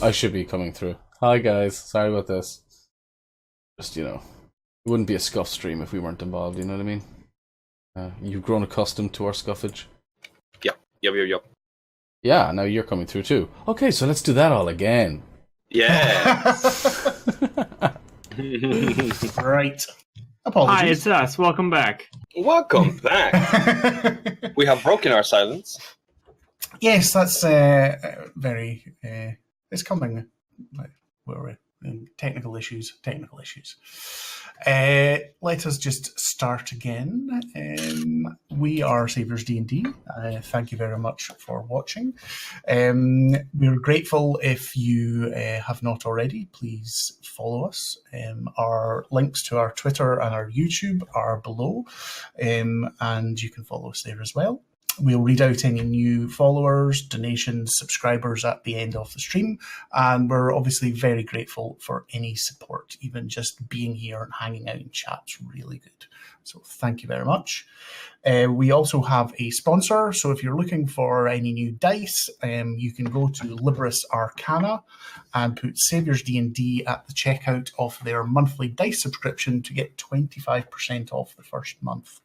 I should be coming through. Hi guys, sorry about this. Just, it wouldn't be a scuff stream if we weren't involved, you know what I mean? You've grown accustomed to our scuffage. Yep. Yeah, now you're coming through too. Okay, so let's do that all again. Yeah. Right. Apologies. Hi, it's us. Welcome back. Welcome back. We have broken our silence. Yes, that's very... it's coming. Where are we? Technical issues. Let us just start again. We are Saviours DND. Thank you very much for watching. We're grateful if you have not already. Please follow us. Our links to our Twitter and our YouTube are below, and you can follow us there as well. We'll read out any new followers, donations, subscribers at the end of the stream, and we're obviously very grateful for any support. Even just being here and hanging out in chat's really good. So thank you very much. We also have a sponsor, so if you're looking for any new dice, you can go to Liberis Arcana and put Saviours DND at the checkout of their monthly dice subscription to get 25% off the first month.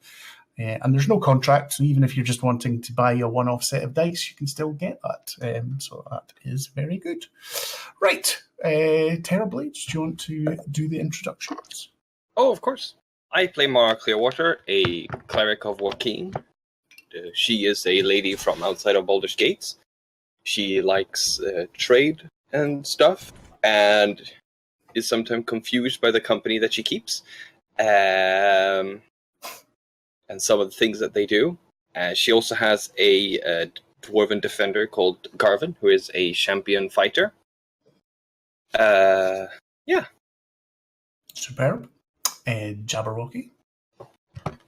And there's no contract, so even if you're just wanting to buy a one-off set of dice, you can still get that. So that is very good. Right, Terrorblades, do you want to do the introductions? Oh, of course. I play Mara Clearwater, a cleric of Joaquin. She is a lady from outside of Baldur's Gates. She likes trade and stuff, and is sometimes confused by the company that she keeps. And some of the things that they do. She also has a dwarven defender called Garvin, who is a champion fighter. Yeah. Superb. Jabberwocky.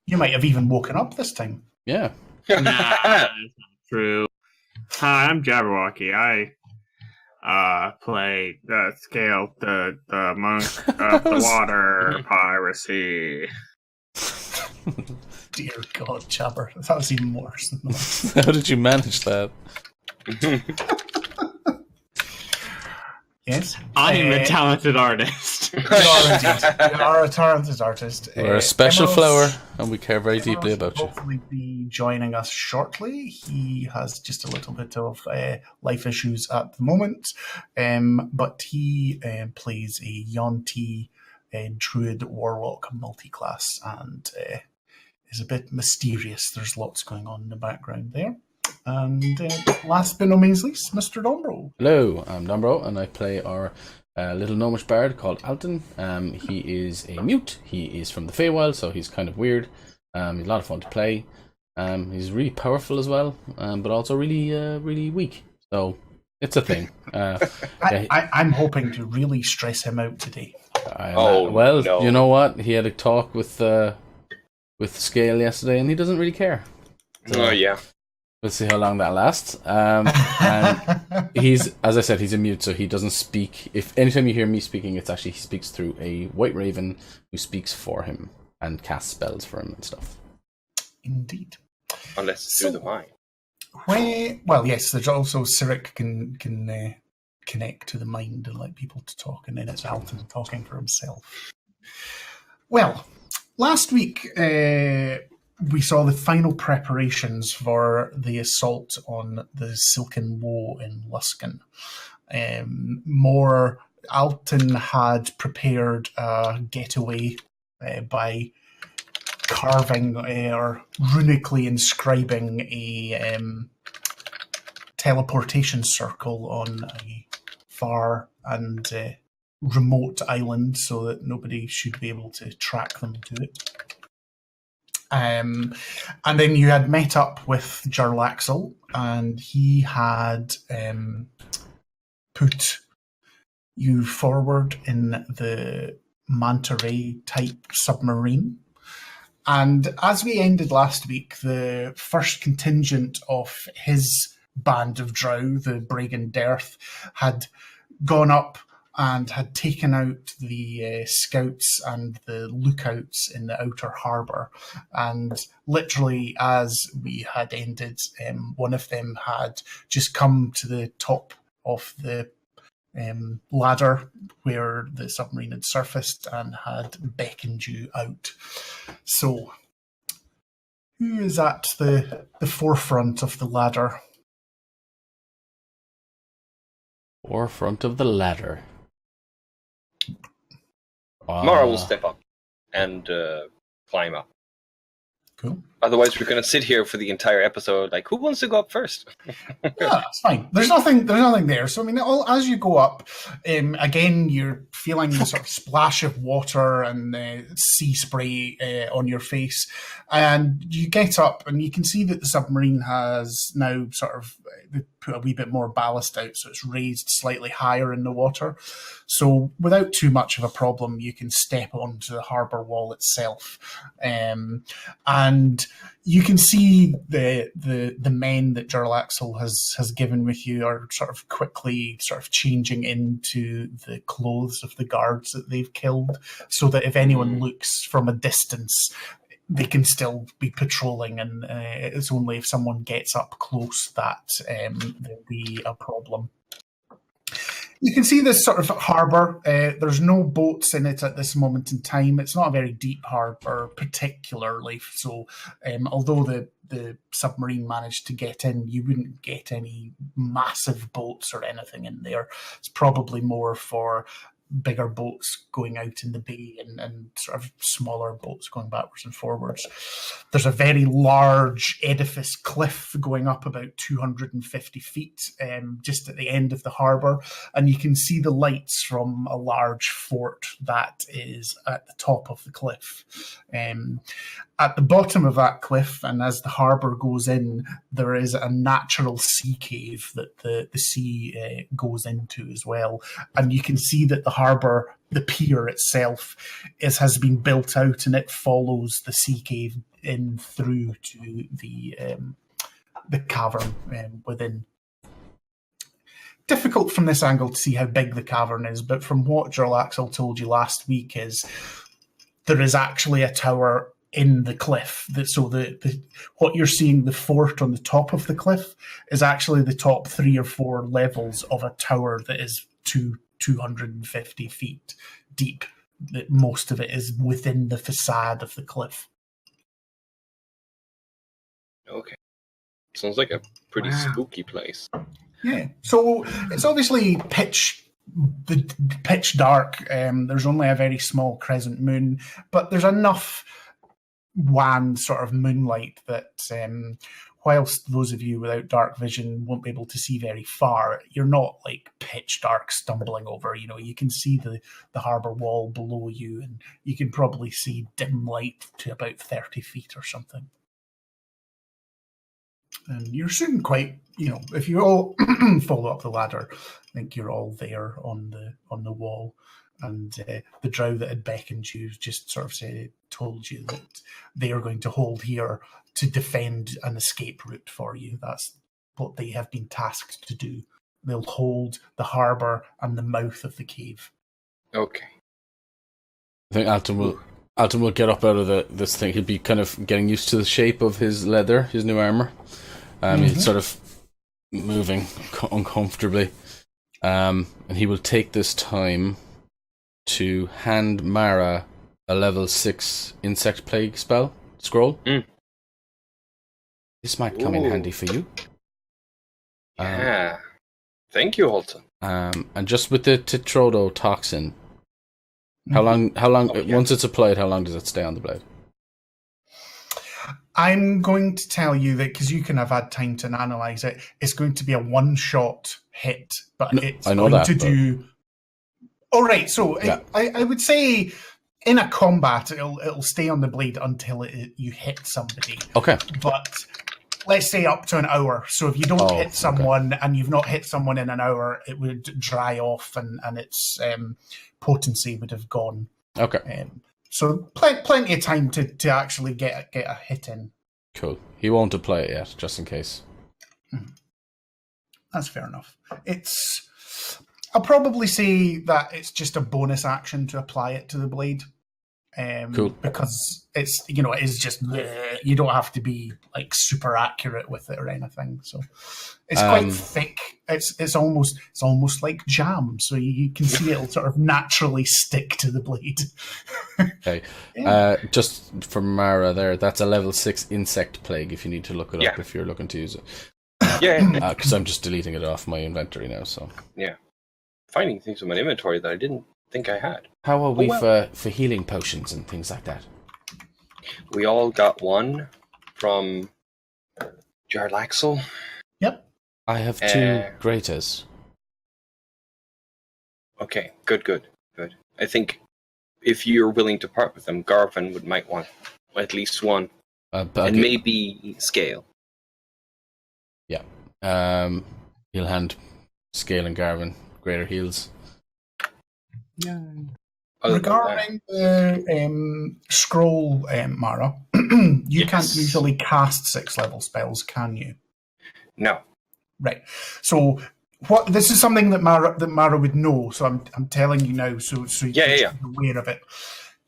You might have even woken up this time. Yeah. Nah, that's not true. Hi, I'm Jabberwocky. I play the Scale, the monk of the water piracy. Dear God, Jabber. That was even worse than that. How did you manage that? Yes. I am a talented artist. You are indeed. You are a talented artist. We're a special Emerald's- flower, and we care very deeply Emerald's about you. will hopefully be joining us shortly. He has just a little bit of life issues at the moment, but he plays a yuan-ti druid warlock multi-class and is a bit mysterious. There's lots going on in the background there. And last but not least, Mr. Dombro. Hello, I'm Dombro, and I play our little gnomish bard called Alton. He is a mute. He is from the Feywild, so he's kind of weird. He's a lot of fun to play. He's really powerful as well, but also really weak. So it's a thing. I'm hoping to really stress him out today. Well, no. You know what? He had a talk with Scale yesterday, and he doesn't really care. So Oh, yeah. we'll see how long that lasts. And he's, as I said, he's a mute, so he doesn't speak. If anytime you hear me speaking, it's actually he speaks through a white raven who speaks for him and casts spells for him and stuff. Indeed. Unless it's So- through the mind. Well, yes, there's also Cyric can connect to the mind and let people to talk, and then it's Alton talking for himself. Well, last week we saw the final preparations for the assault on the Silken Woe in Luskan. Alton had prepared a getaway by carving or runically inscribing a teleportation circle on a far and remote island so that nobody should be able to track them to it. And then you had met up with Jarlaxle, and he had put you forward in the manta ray type submarine. And as we ended last week, the first contingent of his band of drow, the Bregan Dearth, had gone up and had taken out the scouts and the lookouts in the outer harbour. And literally, as we had ended, one of them had just come to the top of the ladder where the submarine had surfaced and had beckoned you out. So, who is at the forefront of the ladder? Forefront of the ladder. Mara will step up and climb up. Cool. Otherwise, we're going to sit here for the entire episode. Like, who wants to go up first? Yeah, that's fine. There's nothing there. So I mean, as you go up, again, you're feeling the sort of splash of water and sea spray on your face, and you get up and you can see that the submarine has now sort of put a wee bit more ballast out, so it's raised slightly higher in the water. So without too much of a problem, you can step onto the harbour wall itself, and you can see the men that Jarlaxle has given with you are sort of quickly sort of changing into the clothes of the guards that they've killed, so that if anyone looks from a distance, they can still be patrolling, and it's only if someone gets up close that there'll be a problem. You can see this sort of harbour. There's no boats in it at this moment in time. It's not a very deep harbour, particularly. So, although the submarine managed to get in, you wouldn't get any massive boats or anything in there. It's probably more for bigger boats going out in the bay and sort of smaller boats going backwards and forwards. There's a very large edifice cliff going up about 250 feet just at the end of the harbour, and you can see the lights from a large fort that is at the top of the cliff. At the bottom of that cliff, and as the harbour goes in, there is a natural sea cave that the sea goes into as well. And you can see that the harbour, the pier itself, has been built out, and it follows the sea cave in through to the cavern within. Difficult from this angle to see how big the cavern is, but from what Jarlaxle told you last week is there is actually a tower in the cliff. So what you're seeing, the fort on the top of the cliff, is actually the top 3 or 4 levels of a tower that is 250 feet deep. Most of it is within the facade of the cliff. Okay. Sounds like a pretty spooky place. Yeah. So it's obviously pitch dark. There's only a very small crescent moon, but there's enough wan sort of moonlight that whilst those of you without dark vision won't be able to see very far, you're not like pitch dark stumbling over. You know, you can see the harbour wall below you, and you can probably see dim light to about 30 feet or something. And you're soon quite, if you all follow up the ladder, I think you're all there on the wall. And the drow that had beckoned you just sort of told you that they are going to hold here to defend an escape route for you. That's what they have been tasked to do. They'll hold the harbour and the mouth of the cave. Okay. I think Alton will get up out of this thing. He'll be kind of getting used to the shape of his leather, his new armour. He's sort of moving uncomfortably. And he will take this time to hand Mara a level 6 insect plague scroll. This might come in handy for you. Yeah. Thank you, Alton. And just with the Tetrodo toxin, how long once it's applied, how long does it stay on the blade? I'm going to tell you that because you can have had time to analyse it, it's going to be a one-shot hit, but it's going to do... All right, so yeah. I would say in a combat, it'll stay on the blade until you hit somebody. Okay. But let's say up to an hour. So if you don't hit someone and you've not hit someone in an hour, it would dry off and its potency would have gone. Okay. So plenty of time to actually get a hit in. Cool. He won't apply it yet, just in case. That's fair enough. I'll probably say that it's just a bonus action to apply it to the blade. Cool. Because it's, you know, it is just, you don't have to be like super accurate with it or anything. So it's quite thick. It's almost like jam. So you can see it'll sort of naturally stick to the blade. Okay. Just for Mara there, that's a level 6 insect plague if you need to look it up if you're looking to use it. Yeah. Because I'm just deleting it off my inventory now, so. Yeah. Finding things in my inventory that I didn't think I had. How are we for healing potions and things like that? We all got one from Jarlaxle. Yep. I have 2 greaters. Okay, good. I think if you're willing to part with them, Garvin might want at least one. And maybe Scale. Yeah. He'll hand Scale and Garvin greater heals. Yeah. Regarding the scroll, Mara, you can't usually cast 6-level spells, can you? No. Right. So this is something that Mara would know. So I'm telling you now, so you can be aware of it.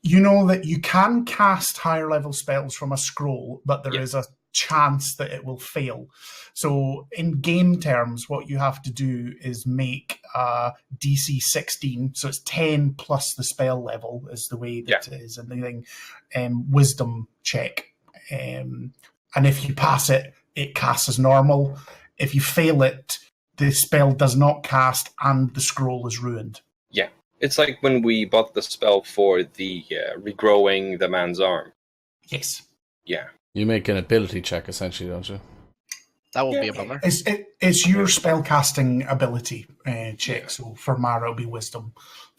You know that you can cast higher level spells from a scroll, but there is a chance that it will fail. So in game terms, what you have to do is make a DC 16, so it's 10 plus the spell level is the way that it is, and the thing, wisdom check. And if you pass it, it casts as normal. If you fail it, the spell does not cast and the scroll is ruined. Yeah. It's like when we bought the spell for the regrowing the man's arm. Yes. Yeah. You make an ability check, essentially, don't you? That won't be a bummer. It's your spellcasting ability check. So for Mara, it'll be wisdom.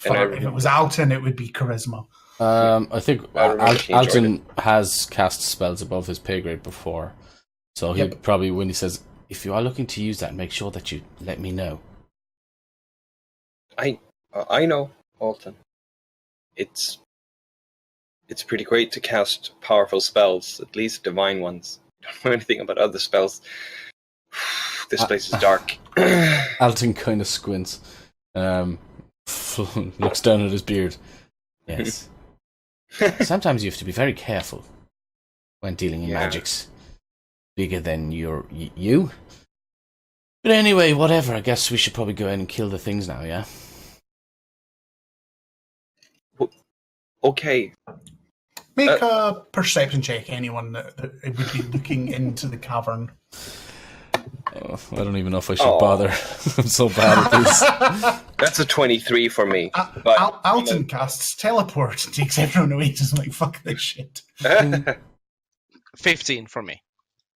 If it was Alton, it would be charisma. I think Alton has cast spells above his pay grade before. So he'll probably, when he says, if you are looking to use that, make sure that you let me know. I know, Alton. It's pretty great to cast powerful spells, at least divine ones. Don't know anything about other spells. This place is dark. Alton kind of squints. Looks down at his beard. Yes. Sometimes you have to be very careful when dealing in magics bigger than you. But anyway, whatever. I guess we should probably go in and kill the things now, yeah? Okay. Make a perception check, anyone that would be looking into the cavern. Oh, I don't even know if I should bother. I'm so bad at this. That's a 23 for me. Alton casts teleport and takes everyone away. Just like, fuck this shit. 15 for me.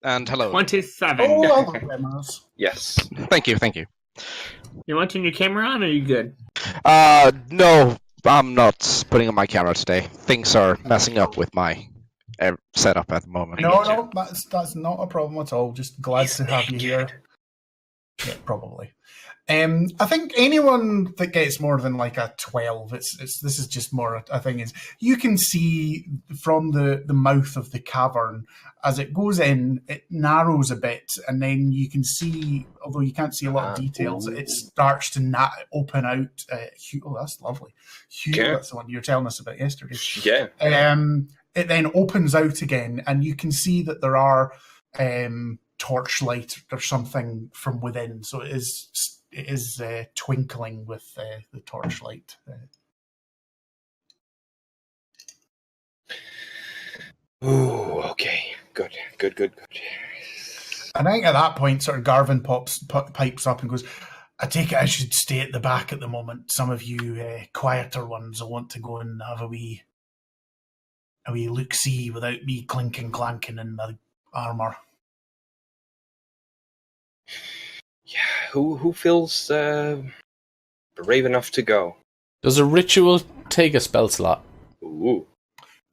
And hello. 27. Oh, yes. Thank you. You want to turn your camera on, or are you good? No, I'm not putting on my camera today. Things are messing up with my setup at the moment. No, that's not a problem at all. Just glad to have you here. Yeah, probably. I think anyone that gets more than like a 12, this is just more a thing, is you can see from the mouth of the cavern as it goes in, it narrows a bit, and then you can see, although you can't see a lot of details, it starts to open out. Oh, that's lovely. That's the one you were telling us about yesterday. Yeah. It then opens out again, and you can see that there are torchlight or something from within. So it is twinkling with the torchlight. Ooh, okay. Good. And I think at that point, sort of Garvin pipes up and goes, I take it I should stay at the back at the moment. Some of you quieter ones will want to go and have a wee look-see without me clanking in my armour. Yeah, who feels brave enough to go? Does a ritual take a spell slot? Ooh.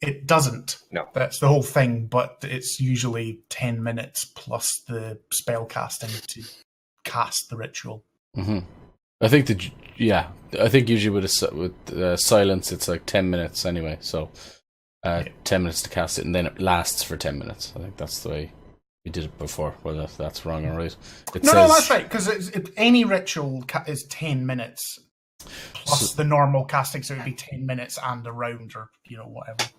It doesn't. No. That's the whole thing, but it's usually 10 minutes plus the spell casting to cast the ritual. Mm-hmm. I think usually with silence it's like 10 minutes anyway, so 10 minutes to cast it, and then it lasts for 10 minutes. I think that's the way we did it before, whether that's wrong or right. No, that's right, because any ritual is 10 minutes, plus the normal casting, so it would be 10 minutes and a round, or whatever.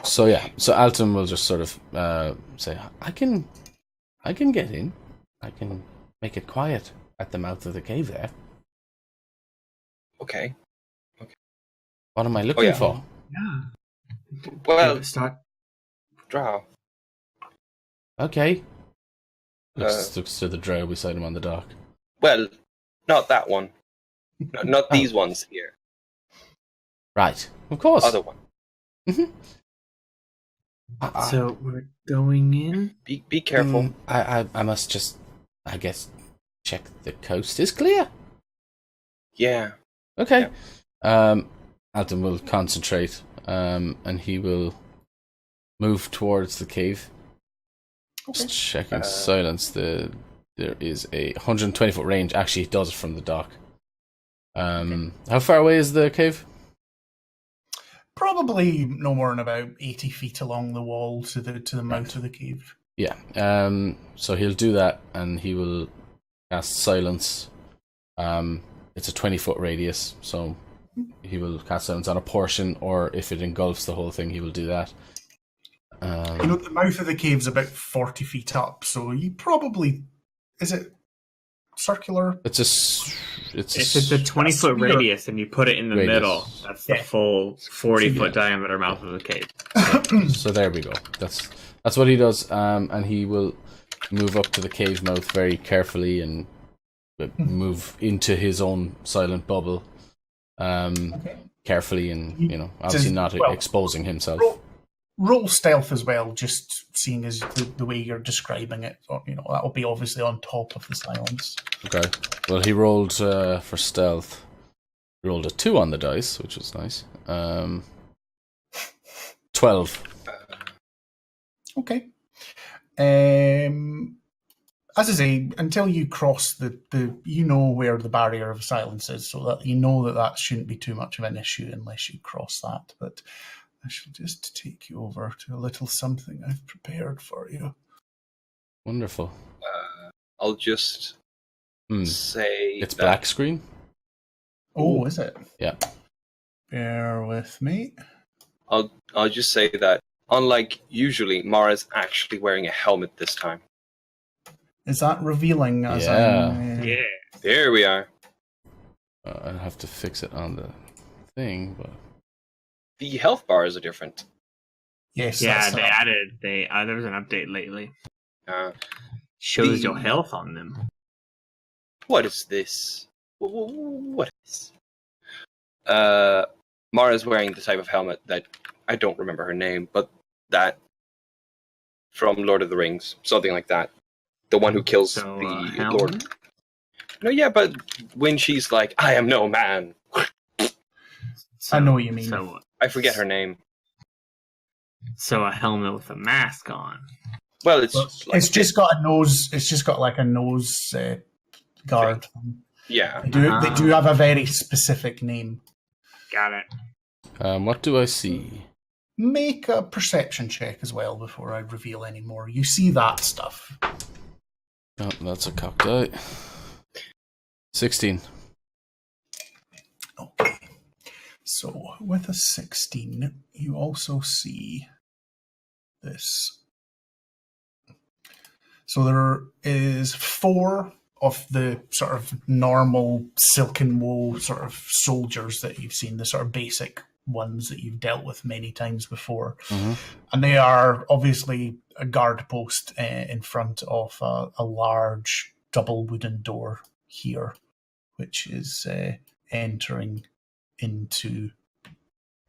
So Alton will just sort of say, I can get in. I can make it quiet at the mouth of the cave there. Okay. What am I looking for? Yeah. Well, Start. Drow. Okay. Looks to the drow beside him on the dock. Well, not that one. Not these ones here. Right. Of course. Other one. Mm-hmm. So we're going in. Be careful. I must just, I guess, check the coast is clear. Yeah. Okay. Alton will concentrate, and he will move towards the cave. Okay. Just checking silence. There is a 120-foot range. Actually, it does it from the dock. How far away is the cave? Probably no more than about 80 feet along the wall to the mouth of the cave. Yeah. So he'll do that, and he will cast silence. It's a 20-foot radius, so he will cast silence on a portion, or if it engulfs the whole thing, he will do that. The mouth of the cave's about 40 feet up, so you probably... Is it circular? If it's a 20-foot radius and you put it in the middle, that's the full 40-foot diameter mouth of the cave. So there we go. That's what he does, and he will move up to the cave mouth very carefully and move into his own silent bubble, carefully, and obviously not exposing himself. Roll stealth as well, just seeing as the way you're describing it. That will be obviously on top of the silence. Okay. Well, he rolled for stealth. He rolled a 2 on the dice, which was nice. 12. Okay. As I say, until you cross the where the barrier of silence is, so that that shouldn't be too much of an issue unless you cross that. But I shall just take you over to a little something I've prepared for you. Wonderful. I'll just say it's black screen. Oh, is it? Yeah. Bear with me. I'll just say that unlike usually, Mara's actually wearing a helmet this time. Is that revealing? Yeah. There we are. I'll have to fix it on the thing, but the health bars are different. Yes. Yeah, they added. There was an update lately. Shows your health on them. What is this? What is this? Mara's wearing the type of helmet that I don't remember her name, but that from Lord of the Rings, something like that. The one who kills the Lord. No, yeah, but when she's like, "I am no man." I know what you mean. So, I forget her name. So a helmet with a mask on. Well, it's just got a nose. It's just got like a nose guard. Yeah, they do have a very specific name. Got it. What do I see? Make a perception check as well before I reveal any more. You see that stuff. Oh, that's a cocked eye. 16. Okay. So with a 16, you also see this. So there is 4 of the sort of normal silken wool sort of soldiers that you've seen, the sort of basic ones that you've dealt with many times before. Mm-hmm. And they are obviously a guard post in front of a large double wooden door here, which is entering into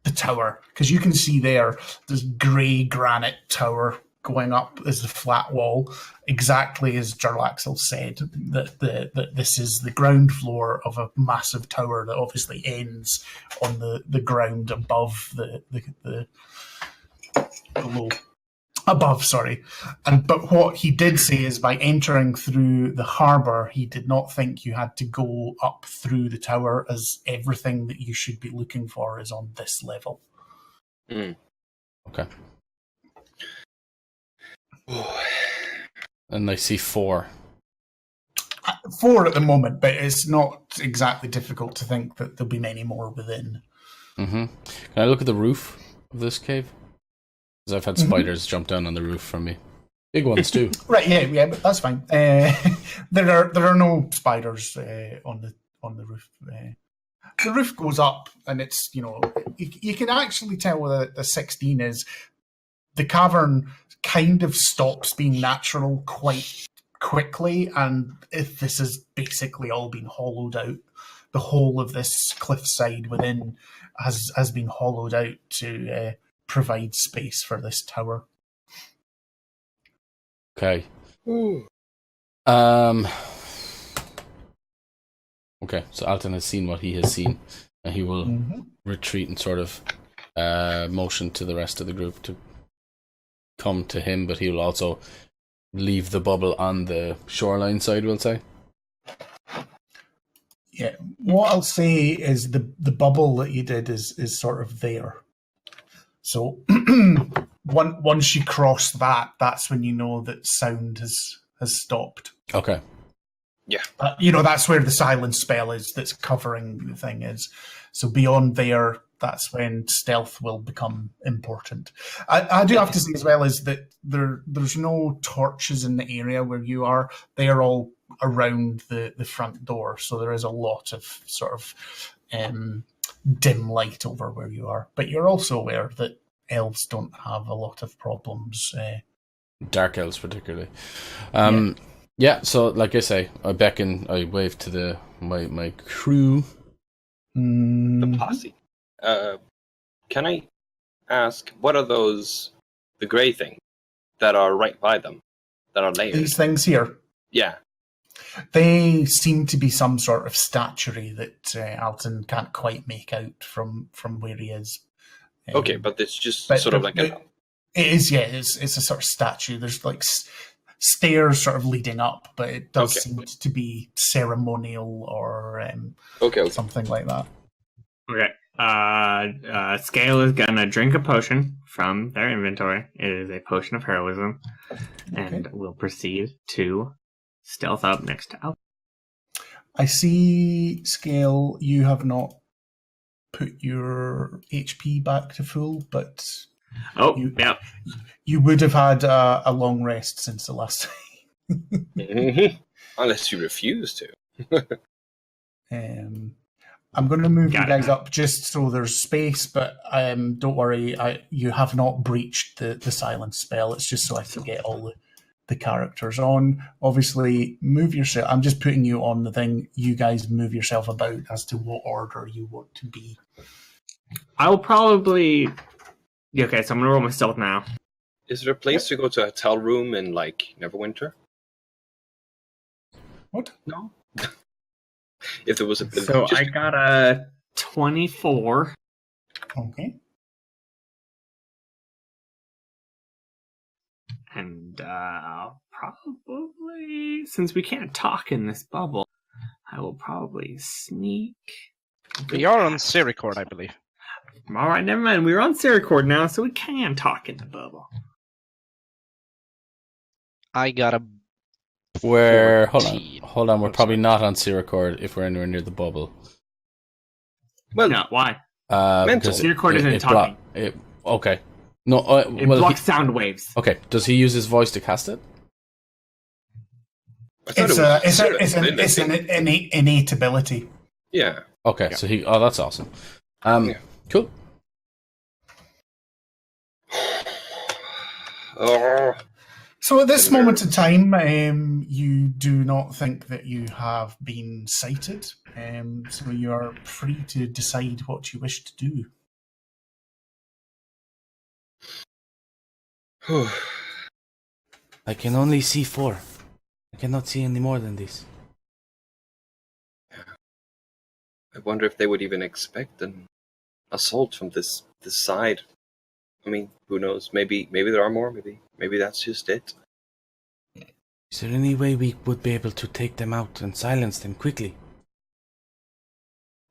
the tower. Because you can see there's grey granite tower going up as the flat wall, exactly as Jarlaxle said, that this is the ground floor of a massive tower that obviously ends on the ground above the below. Above, sorry. But what he did say is by entering through the harbour, he did not think you had to go up through the tower, as everything that you should be looking for is on this level. Mm. Okay. And I see 4. 4 at the moment, but it's not exactly difficult to think that there'll be many more within. Mm-hmm. Can I look at the roof of this cave? Because I've had spiders jump down on the roof from me. Big ones too. Right, yeah, but that's fine. There are no spiders on the roof. The roof goes up, and it's you can actually tell what the 16 is. The cavern kind of stops being natural quite quickly, and if this has basically all been hollowed out, the whole of this cliffside within has been hollowed out to provide space for this tower. Okay. Ooh. Okay, so Alton has seen what he has seen, and he will retreat and sort of motion to the rest of the group to come to him, but he will also leave the bubble on the shoreline side, we'll say. Yeah, what I'll say is the bubble that you did is sort of there. So once you cross that, that's when you know that sound has stopped. Okay. Yeah. That's where the silence spell is that's covering the thing is. So beyond there, that's when stealth will become important. I do have to say as well is that there's no torches in the area where you are. They are all around the front door. So there is a lot of sort of dim light over where you are. But you're also aware that elves don't have a lot of problems. Dark elves particularly. Yeah, so like I say, I wave to my crew. The posse. Can I ask, what are those, the grey things that are right by them, that are layered? These things here, Yeah. they seem to be some sort of statuary that Alton can't quite make out from where he is. Okay, but it's just But sort of like it is, yeah, it's a sort of statue. There's like stairs sort of leading up, but it does seem to be ceremonial or something like that. Okay. Scale is gonna drink a potion from their inventory. It is a potion of heroism, and will proceed to stealth up next to Al. I see, Scale, you have not put your HP back to full, but you would have had a long rest since the last time. Unless you refuse to. I'm going to move you guys up just so there's space, but don't worry, you have not breached the silence spell. It's just so I can get all the characters on. Obviously, move yourself. I'm just putting you on the thing. You guys move yourself about as to what order you want to be. I'll probably... Okay, so I'm going to roll my stealth now. Is there a place to go to a hotel room in, like, Neverwinter? What? No? If there was a... So I got a 24. Okay. And probably, since we can't talk in this bubble, I will probably sneak. We are on Sericord, I believe. All right, never mind. We're on Sericord now, so we can talk in the bubble. I got a... Hold on. We're probably not on Sericord if we're anywhere near the bubble. Well, no, why? Mental. Sericord isn't talking. Okay. No, it blocks sound waves. Okay. Does he use his voice to cast it? It's an innate ability. Yeah. Okay. Yeah. So he. Oh, that's awesome. Cool. So at this moment in time, you do not think that you have been sighted, so you are free to decide what you wish to do. I can only see 4. I cannot see any more than this. I wonder if they would even expect an assault from this side. I mean, who knows? Maybe there are more. Maybe that's just it. Is there any way we would be able to take them out and silence them quickly?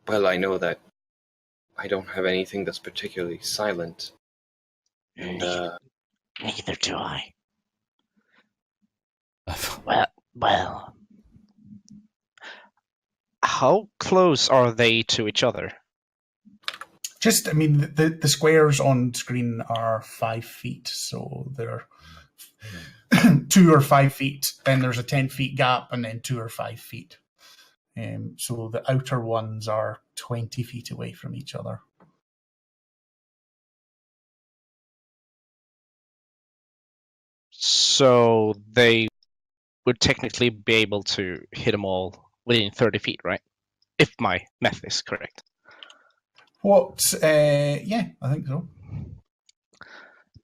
Well, I know that I don't have anything that's particularly silent. And, neither do I. Well, How close are they to each other? Just, I mean, the squares on screen are 5 feet, so they're 2 or 5 feet. Then there's a 10 feet gap, and then 2 or 5 feet. So the outer ones are 20 feet away from each other. So they would technically be able to hit them all within 30 feet, right? If my math is correct. What? Yeah, I think so.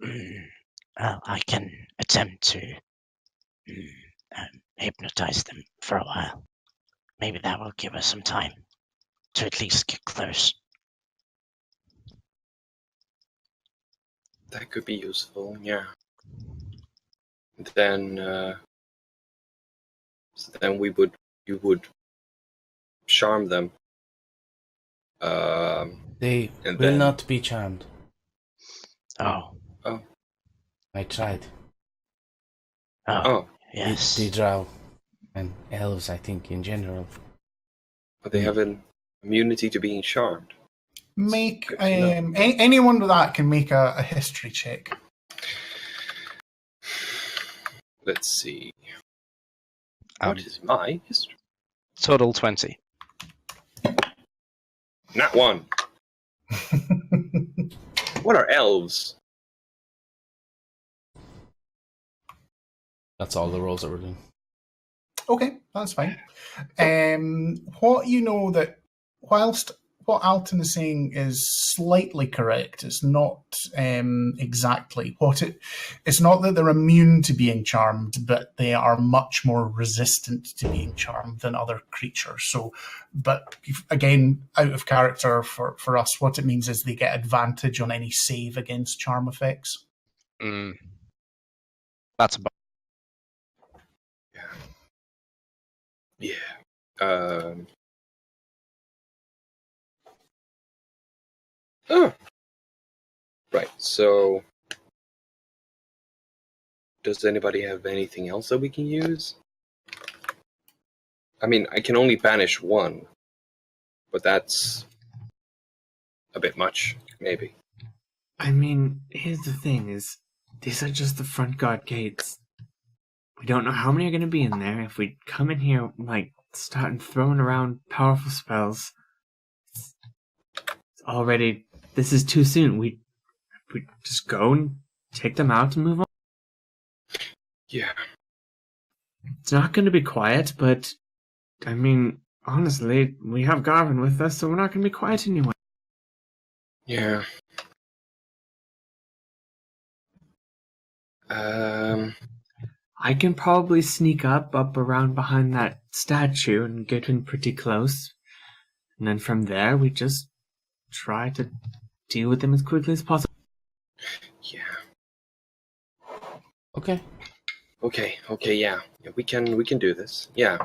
Well, I can attempt to hypnotize them for a while. Maybe that will give us some time to at least get close. That could be useful, yeah. Then, you would charm them. They And will then- not be charmed. Oh, I tried. Oh, yes. The drow and elves, I think, in general. but they have an immunity to being charmed. Make Good to know. anyone with that can make a history check. Let's see. Um, What is my history? Total 20. Not one. What are elves? That's all the rolls that we're doing. Okay, that's fine. What you know that whilst what Alton is saying is slightly correct, it's not exactly what it's not that they're immune to being charmed, but they are much more resistant to being charmed than other creatures. So, but again, out of character for us, what it means is they get advantage on any save against charm effects. That's about. Yeah. Oh. Right, so does anybody have anything else that we can use? I mean, I can only banish one, but that's a bit much, maybe. I mean, here's the thing: is these are just the front guard gates. We don't know how many are going to be in there. If we come in here, like, starting throwing around powerful spells, it's already. This is too soon. We just go and take them out and move on. Yeah. It's not going to be quiet, but I mean, honestly, we have Garvin with us, so we're not going to be quiet anyway. Yeah. I can probably sneak up around behind that statue and get in pretty close. And then from there, we just try to deal with them as quickly as possible. Yeah. Okay. Okay, yeah. We can do this. Yeah.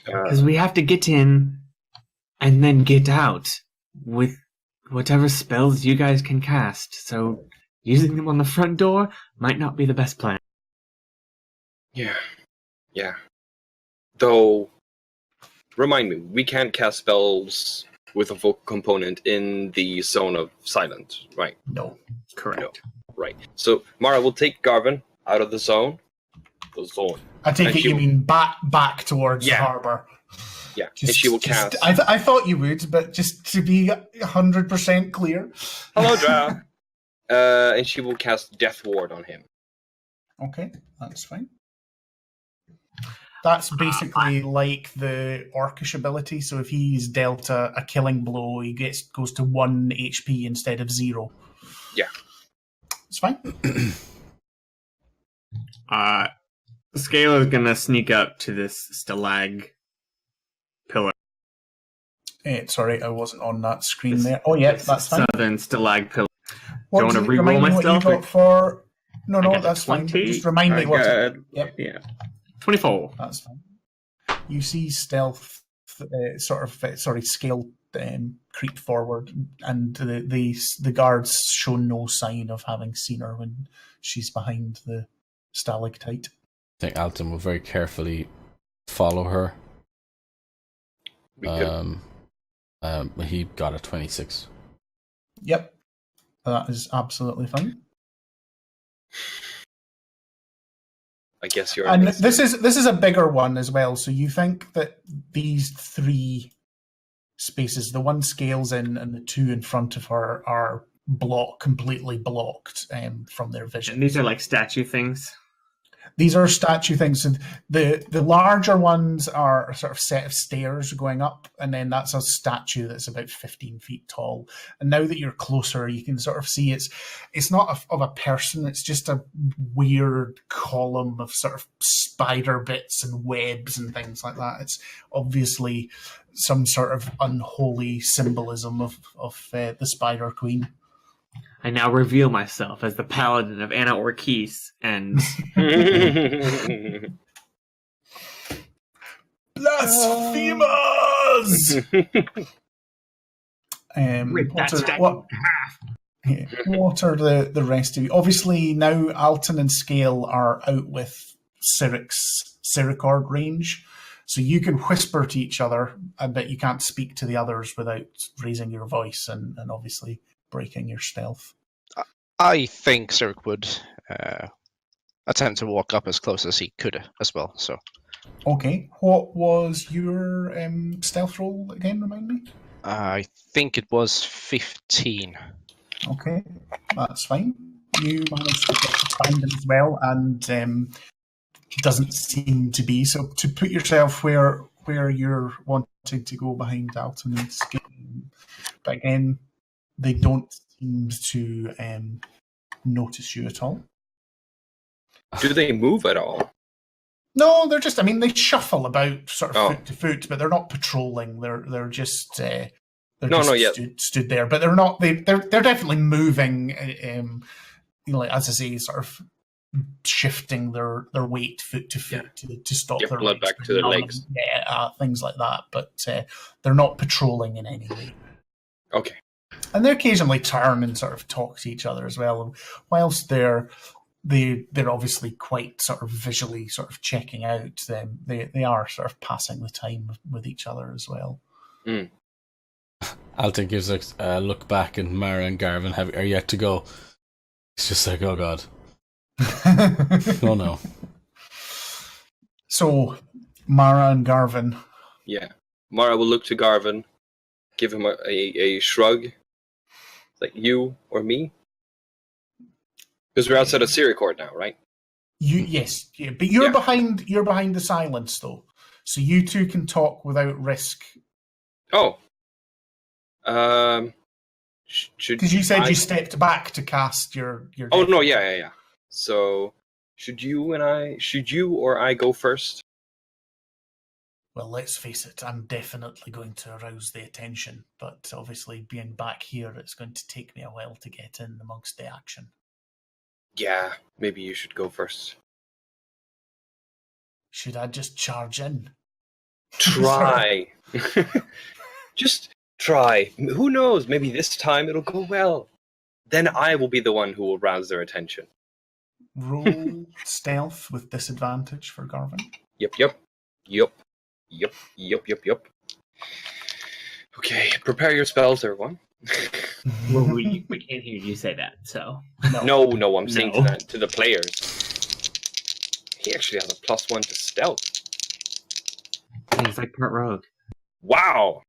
Because we have to get in and then get out with whatever spells you guys can cast. So using them on the front door might not be the best plan. Yeah. Though, remind me, we can't cast spells with a vocal component in the zone of silence, right? No. Correct. Right. So, Mara will take Garvin out of the zone. I take And it she you will- mean back towards the Yeah. harbour. Yeah, and she will cast... I thought you would, but just to be 100% clear. Hello, Drow! And she will cast Death Ward on him. Okay, that's fine. That's basically like the Orcish ability. So if he's dealt a killing blow, he goes to 1 HP instead of 0. Yeah. It's fine. Scale is gonna sneak up to this stalag pillar. Sorry, I wasn't on that screen there. Oh, yeah, that's fine. Southern stalag pillar. What Do you does want to it re-roll remind me what you myself? got for... No, I got a that's fine. 20. Just remind me I what... got- Yep. Yeah. 24. That's fine. You see stealth scale creep forward, and the guards show no sign of having seen her when she's behind the stalactite. I think Alton will very carefully follow her. He got a 26. Yep. That is absolutely fine. I guess you're. And this is a bigger one as well. So you think that these 3 spaces, the one Scales in and the 2 in front of her, are completely blocked from their vision. And these are like statue things. These are statue things. And the larger ones are a sort of set of stairs going up, and then that's a statue that's about 15 feet tall. And now that you're closer, you can sort of see it's not of a person, it's just a weird column of sort of spider bits and webs and things like that. It's obviously some sort of unholy symbolism of the Spider Queen. I now reveal myself as the paladin of Anna Orkis, and blasphemers! rip that statue what in half. what are the rest of you? Obviously, now Alton and Scale are out with Siricord range, so you can whisper to each other, but you can't speak to the others without raising your voice and obviously breaking your stealth. I think Zerk would attempt to walk up as close as he could as well. So, okay, what was your stealth roll again? Remind me. I think it was 15. Okay, that's fine. You managed to get to find him as well, and doesn't seem to be. So to put yourself where you're wanting to go behind Alton and Scale, but again, they don't seem to notice you at all. Do they move at all? No, they're just. I mean, they shuffle about sort of Oh. foot to foot, but they're not patrolling. They're just. Stood there, but they're not. They're definitely moving. Like as I say, sort of shifting their weight foot to foot to stop Get their blood legs back to their from legs. Yeah, things like that. But they're not patrolling in any way. Okay. And they occasionally turn and sort of talk to each other as well. And whilst they're obviously quite sort of visually sort of checking out them, they are sort of passing the time with each other as well. Mm. Alton gives a look back, and Mara and Garvin are yet to go. It's just like, oh god. Oh no. So, Mara and Garvin. Yeah. Mara will look to Garvin, give him a shrug. Like, you or me? Because we're outside of Siricord now, right? Yes, yeah, but you're Yeah. behind the silence though, so you two can talk without risk. Oh. Should Because you said I- you stepped back to cast your. Oh no, yeah. So should you or I go first? Well, let's face it, I'm definitely going to arouse the attention, but obviously being back here, it's going to take me a while to get in amongst the action. Yeah, maybe you should go first. Should I just charge in? Try. Just try. Who knows? Maybe this time it'll go well. Then I will be the one who will rouse their attention. Roll stealth with disadvantage for Garvin. Yep. Okay, prepare your spells, everyone. Well, we can't hear you say that, so. No, I'm saying No. to the players. He actually has a +1 to stealth. He's like part rogue. Wow!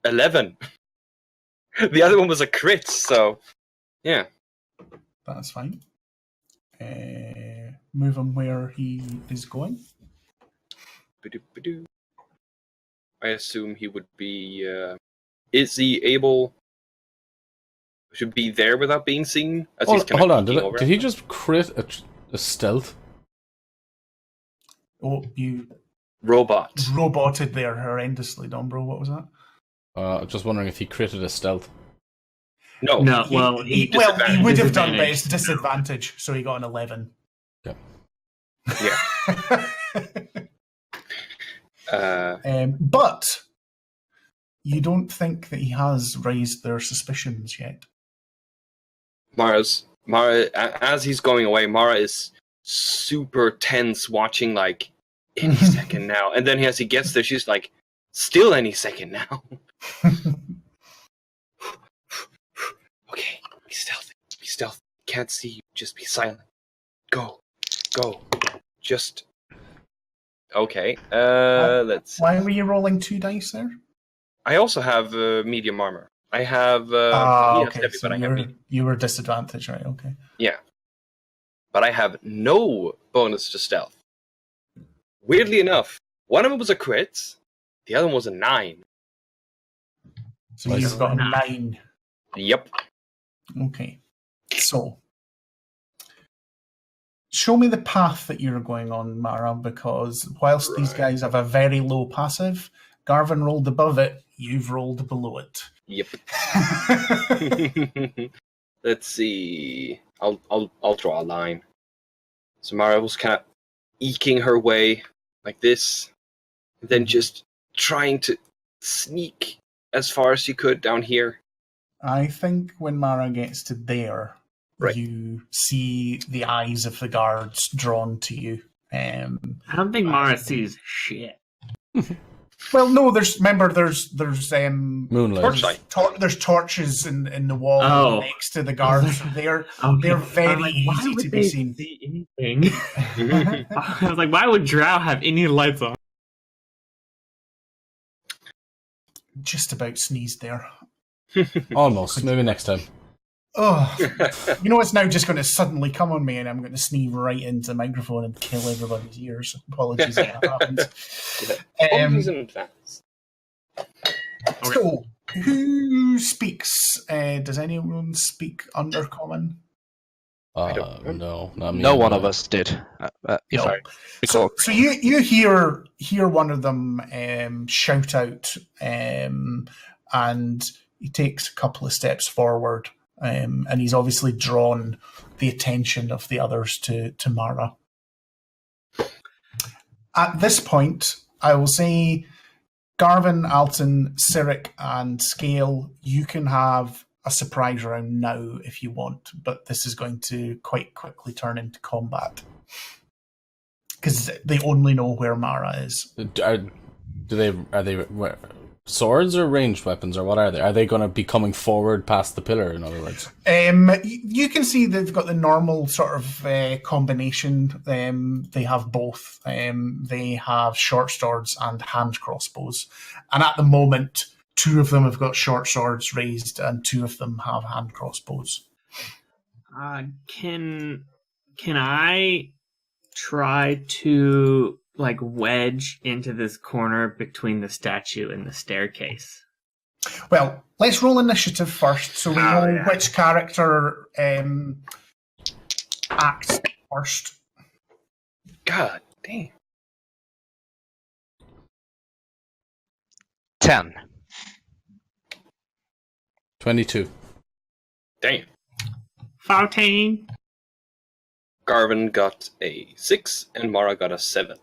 11. The other one was a crit, so yeah. That's fine. Move him where he is going. Ba-do-ba-do. I assume he would be. Is he able? Should be there without being seen? As he's kinda Hold on, peeking over did he just crit a stealth? Oh, you Robot. roboted there horrendously, Dombro. What was that? Just wondering if he critted a stealth. No. No, well, He disadvantage. would have done, but Disadvantage. it's disadvantage, so he got an 11. Yeah. But you don't think that he has raised their suspicions yet. Mara, as he's going away, Mara is super tense, watching like any second now. And then as he gets there, she's like, Still any second now. Okay, be stealthy. Be stealthy. Can't see you. Just be silent. Go. Just. Okay. Let's. Why were you rolling 2 dice there? I also have medium armor. I have. Yes, okay. heavy, So but I have medium. you were disadvantaged, right? Okay. Yeah. But I have no bonus to stealth. Weirdly enough, one of them was a crit, the other one was a 9. So you've got a 9. Yep. Okay. So, show me the path that you're going on, Mara, because whilst these guys have a very low passive, Garvin rolled above it, you've rolled below it. Yep. Let's see. I'll draw a line. So Mara was kind of eking her way like this, and then just trying to sneak as far as she could down here. I think when Mara gets to there, Right. you see the eyes of the guards drawn to you. I don't think Mara sees shit. Well, no, there's Moonlight. there's torches in the wall Oh. next to the guards. They're Okay. very Why easy would to they be seen. see anything? I was like, why would Drow have any lights on? Just about sneezed there. Almost. Maybe next time. Oh, you know, it's now just going to suddenly come on me, and I'm going to sneeze right into the microphone and kill everybody's ears. Apologies if that happens. Apologies in advance. So, who speaks? Does anyone speak Undercommon? I don't No, not me. No one of us did. If No. I recall. So you hear one of them shout out, and he takes a couple of steps forward, and he's obviously drawn the attention of the others to Mara. At this point, I will say, Garvin, Alton, Cyric, and Scale, you can have a surprise round now if you want, but this is going to quite quickly turn into combat. Because they only know where Mara is. Are they swords or ranged weapons, or what are they? Are they going to be coming forward past the pillar, in other words? You can see they've got the normal sort of combination. They have both. They have short swords and hand crossbows. And at the moment, 2 of them have got short swords raised and 2 of them have hand crossbows. Can I try to wedge into this corner between the statue and the staircase? Well, let's roll initiative first so we know which character acts first. God damn. 10. 22. Damn. 14. Garvin got a 6 and Mara got a 7.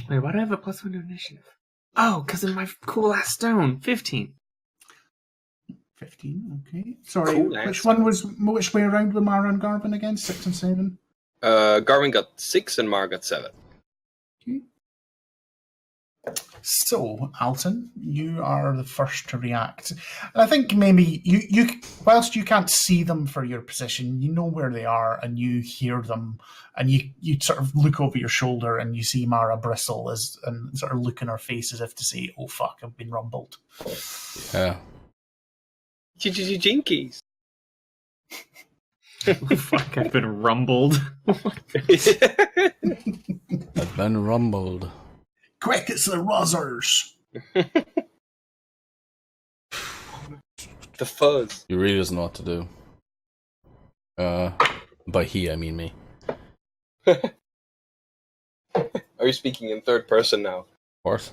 Wait, why do I have a +1 to initiative? Oh, because of my cool ass stone. 15. 15, okay. Sorry, Cool, which way around were Mara and Garvin again? 6 and 7? Garvin got 6 and Mara got 7. Okay. So, Alton, you are the first to react. And I think maybe you, whilst you can't see them for your position, you know where they are and you hear them, and you sort of look over your shoulder and you see Mara bristle and sort of look in her face as if to say, "Oh fuck, I've been rumbled." Yeah. Jinkies. Oh, fuck, I've been rumbled. I've been rumbled. Quick, it's the Rozzers! The fuzz. He really doesn't know what to do. By he, I mean me. Are you speaking in third person now? Of course.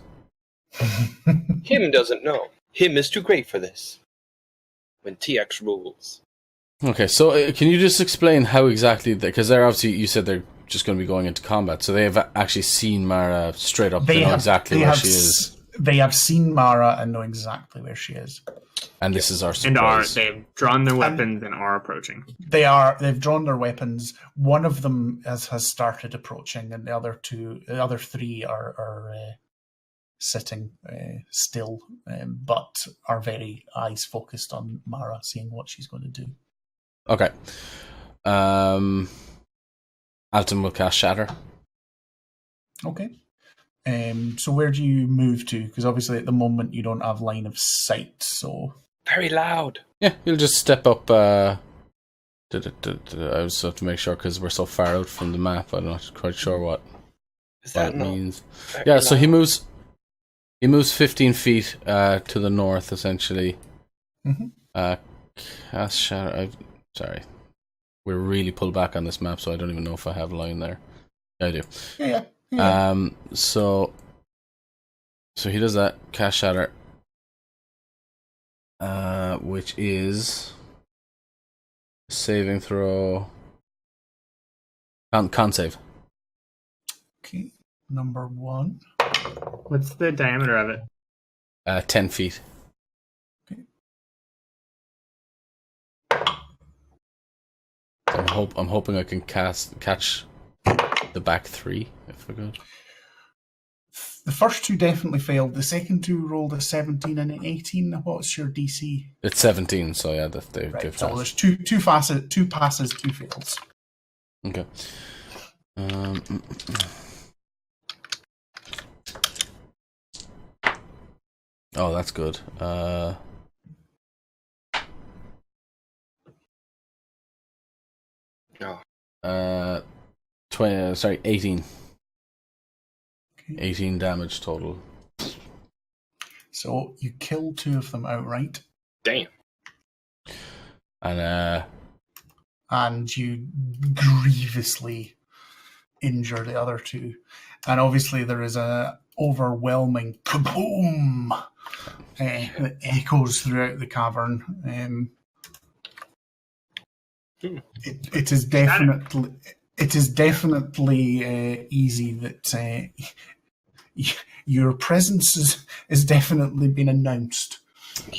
Him doesn't know. Him is too great for this. When TX rules. Okay, so can you just explain how exactly... Because they're obviously... You said they're just going to be going into combat, so they have actually seen Mara straight up. They know exactly where she is. They have seen Mara and know exactly where she is. And this is our surprise. They've drawn their weapons and are approaching. They've drawn their weapons. One of them has started approaching, and the other 3 are sitting still, but are very eyes focused on Mara, seeing what she's going to do. Okay. Alton will cast Shatter. Okay. So where do you move to? Because obviously at the moment you don't have line of sight, so... Very loud. Yeah, you'll just step up. I just have to make sure because we're so far out from the map. I'm not quite sure what it means. Yeah, so he moves 15 feet to the north, essentially. Mm-hmm. Cast Shatter. Sorry. We're really pulled back on this map, so I don't even know if I have a line there. Yeah, I do. Yeah. So he does that, cast Shatter, which is saving throw. Con save. Okay, number 1. What's the diameter of it? 10 feet. Okay. I'm hoping I can catch the back 3 if I could. The first 2 definitely failed. The second 2 rolled a 17 and an 18. What's your DC? It's 17, so yeah, they've So passed. there's two passes, 2 fails. Okay. Oh, that's good. 18. Okay. 18 damage total. So you kill 2 of them outright. Damn. And you grievously injure the other 2. And obviously there is a overwhelming kaboom that echoes throughout the cavern. It is definitely easy that your presence is definitely been announced.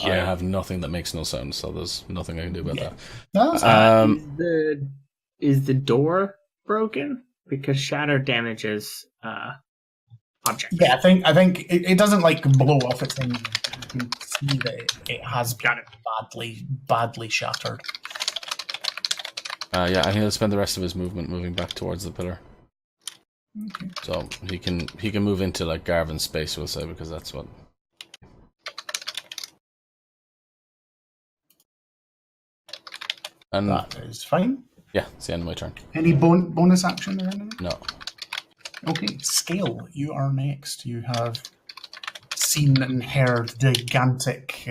I have nothing that makes no sound, so there's nothing I can do about that. Is the door broken? Because shatter damages objects. Yeah, I think it doesn't like blow off its thing. You can see that it has been badly shattered. Yeah, and he'll spend the rest of his movement moving back towards the pillar. Okay. So he can move into like Garvin's space, we'll say, because that's what. And That is fine. yeah, it's the end of my turn. Any bonus action or anything? No. Okay, Scale, you are next. You have seen and heard the gigantic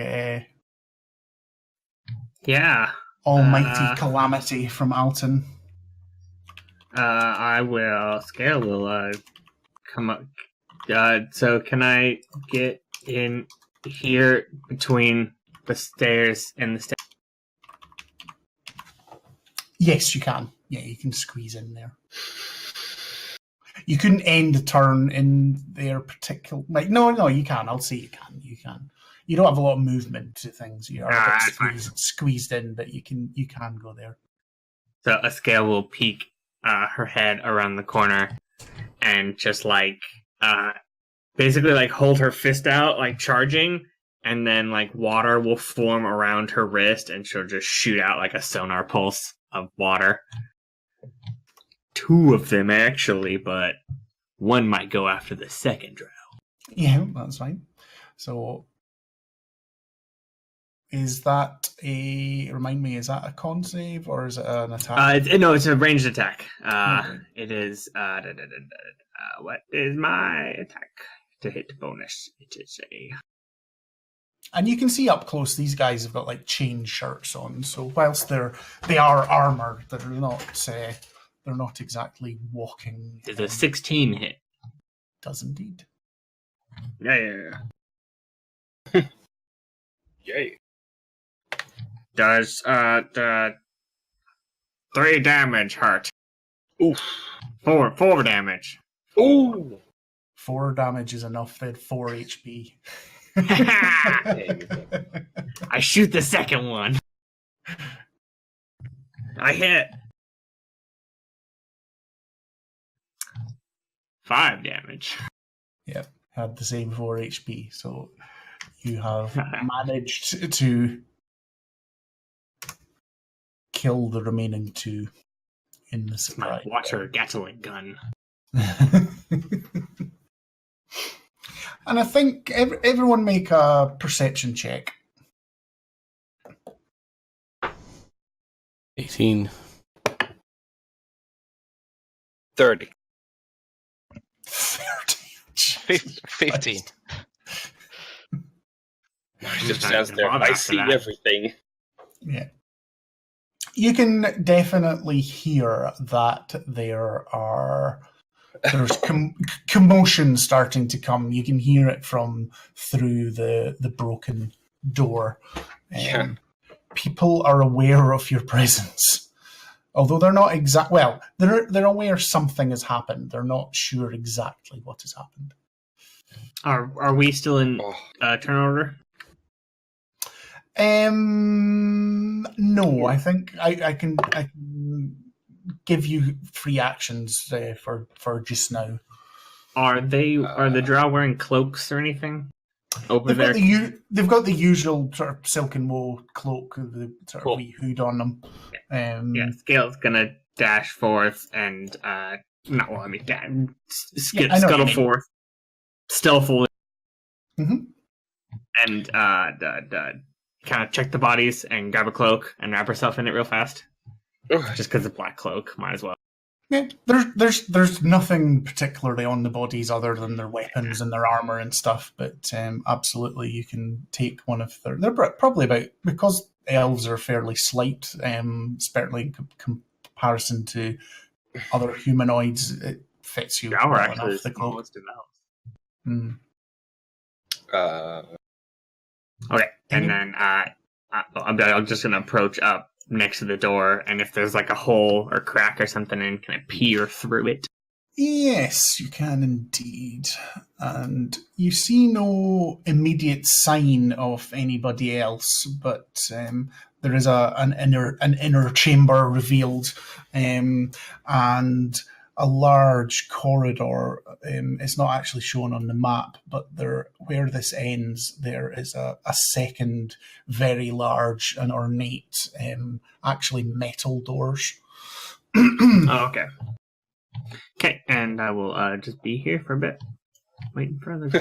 almighty calamity from Alton. Scale will come up. So can I get in here between the stairs and the stairs? Yes, you can. Yeah, you can squeeze in there. You couldn't end the turn in their particular... No, you can. I'll say you can. You can. You don't have a lot of movement to things. You are a bit squeezed in, but you can go there. So a Scale will peek her head around the corner and just basically hold her fist out, charging, and then water will form around her wrist and she'll just shoot out a sonar pulse of water. 2 of them actually, but one might go after the second drow. Yeah, that's fine. So is that is that a con save or is it an attack? No, it's a ranged attack. Okay. It is what is my attack to hit bonus? It is a... And you can see up close these guys have got chain shirts on, so whilst they are armored, they're not exactly walking. Does a 16 hit? Does indeed. Yeah. Yay. Does the 3 damage hurt? Oof. 4 damage. Ooh. 4 damage is enough. They had 4 HP. I shoot the second one. I hit. 5 damage. Yep. had the same 4 HP. So you have managed to kill the remaining 2 in the My surprise. water Gatling gun. And I think everyone make a perception check. 18. 30. 15. Just stands there. I see everything. Yeah. You can definitely hear that there's commotion starting to come. You can hear it from through the broken door. Yeah. People are aware of your presence, although they're not they're aware something has happened. They're not sure exactly what has happened. Are we still in turn order? No, I think I can give you free actions for just now. Are the drow wearing cloaks or anything over there? They've got the usual sort of silken wool cloak, the sort of wee hood on them. Scale's gonna dash forth and scuttle forth stealthily, and kind of check the bodies and grab a cloak and wrap herself in it real fast. Just because the black cloak, might as well. Yeah, there's nothing particularly on the bodies other than their weapons and their armor and stuff. But absolutely, you can take one of their. They're probably about, because elves are fairly slight, certainly in comparison to other humanoids. It fits you well enough. The cloak. Okay, and then I'm just gonna approach up next to the door, and if there's like a hole or crack or something, and can I peer through it? Yes, you can indeed. And you see no immediate sign of anybody else, but there is an inner chamber revealed, and a large corridor. It's not actually shown on the map, but where this ends, there is a second very large and ornate, actually metal doors. Okay. Okay, and I will just be here for a bit, waiting for others.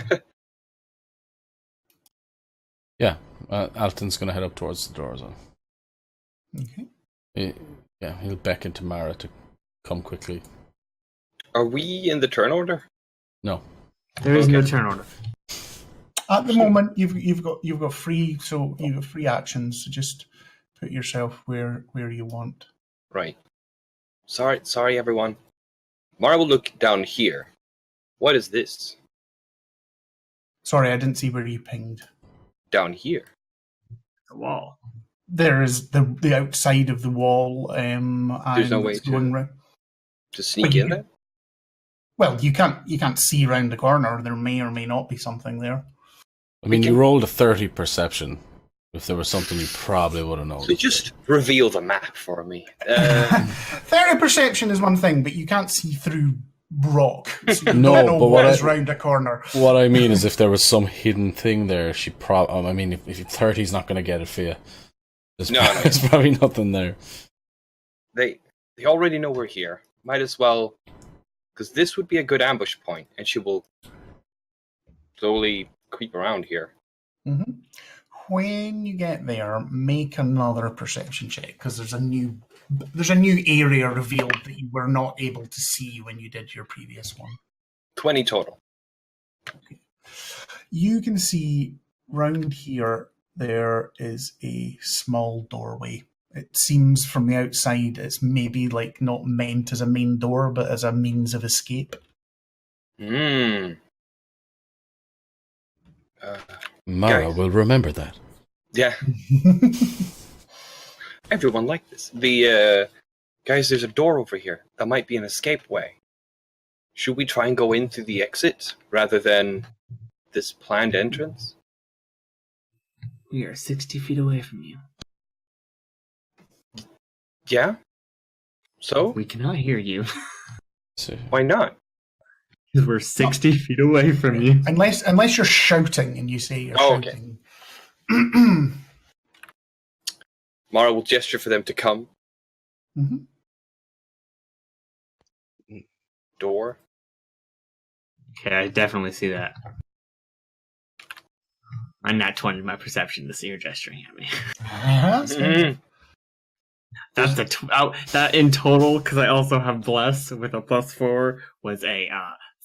Yeah, Alton's going to head up towards the doors. Okay. He'll beckon to Mara to come quickly. Are we in the turn order? No. There is no turn order. At the moment, you've got free actions. So just put yourself where you want. Right. Sorry, everyone. Mara will look down here. What is this? Sorry, I didn't see where you pinged. Down here. The wall. There is the outside of the wall. There's no way to sneak in there? Well, you can't see around the corner. There may or may not be something there. I mean, you rolled a 30 perception. If there was something, you probably would have known. So just reveal the map for me. 30 perception is one thing, but you can't see through rock. So you No, don't know but what is round a corner. What I mean is, if there was some hidden thing there, she probably. I mean, if 30 is not going to get it for you, there's probably nothing there. They already know we're here. Might as well, because this would be a good ambush point, and she will slowly creep around here. Mm-hmm. When you get there, make another perception check, because there's a new area revealed that you were not able to see when you did your previous one. 20 total. Okay. You can see round here there is a small doorway. It seems from the outside it's maybe like not meant as a main door, but as a means of escape. Mara will remember that. Yeah. Everyone liked this. Guys, there's a door over here. That might be an escape way. Should we try and go in through the exit rather than this planned entrance? We are 60 feet away from you. Yeah? So? We cannot hear you. So, Why not? Because we're 60 feet away from you. Unless you're shouting and you say you're shouting. Mara will gesture for them to come. Mm-hmm. Door. Okay, I definitely see that. I'm not 20 in my perception to see her gesturing at me. That's that in total, because I also have bless with a +4 was a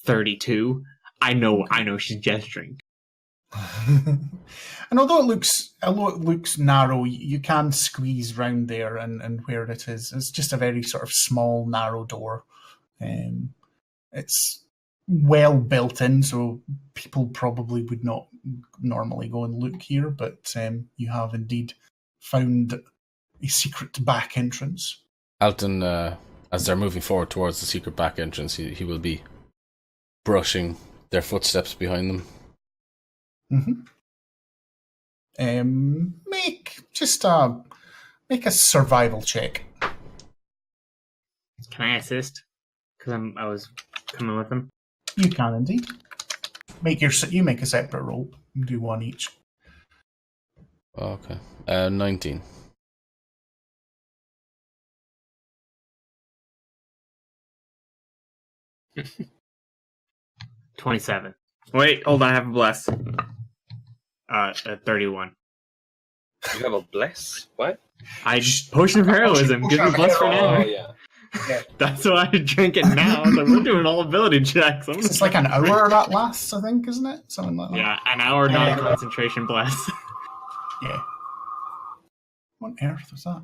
32. I know she's gesturing. And although it looks narrow, you can squeeze round there and where it is. It's just a very sort of small, narrow door. It's well built in, so people probably would not normally go and look here, but you have indeed found a secret back entrance. Alton, as they're moving forward towards the secret back entrance, he will be brushing their footsteps behind them. Make a survival check. Can I assist? Because I was coming with them. You can indeed. You make a separate roll. You do one each. Okay. 19. $27. Wait, hold on, I have a bless. 31. You have a bless? What? Potion of heroism. Give me bless for now. Oh, yeah. That's why I drink it now. So we're doing all ability checks. It's like an hour that lasts, I think, isn't it? Something like that. Yeah, an hour non-concentration bless. Yeah. What on earth was that?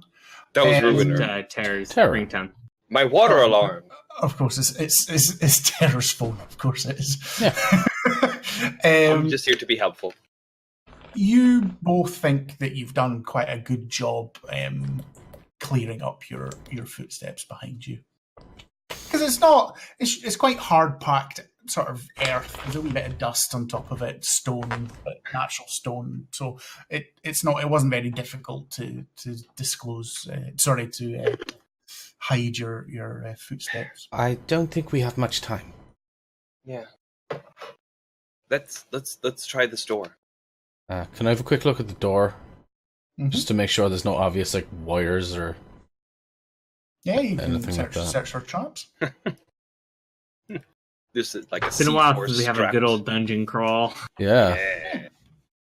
That was Ruiner. Terror's Terror. ringtone. My water alarm. Of course, it's Terror's phone. Of course it is. Yeah. I'm just here to be helpful. You both think that you've done quite a good job clearing up your footsteps behind you, because it's quite hard packed sort of earth. There's a wee bit of dust on top of it, stone, but natural stone. So it wasn't very difficult to hide your footsteps. I don't think we have much time. Yeah. Let's try this door. Can I have a quick look at the door? Mm-hmm. Just to make sure there's no obvious wires or Yeah, you can anything like that. search for traps. This is like a It's been a while C4 since we have a good old dungeon crawl. Yeah.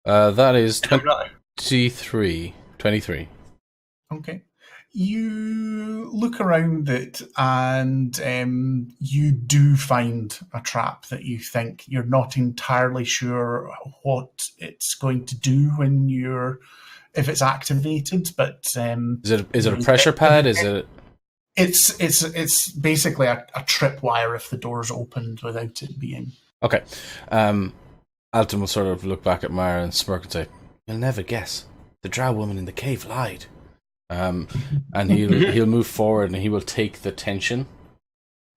That is I'm not- 23. Okay. You look around it and you do find a trap that you think you're not entirely sure what it's going to do if it's activated, but Is it a pressure pad? Is it? It's basically a tripwire if the door's opened without it being. Okay. Alton will sort of look back at Mara and smirk and say, "You'll never guess. The drow woman in the cave lied." And he'll move forward and he will take the tension.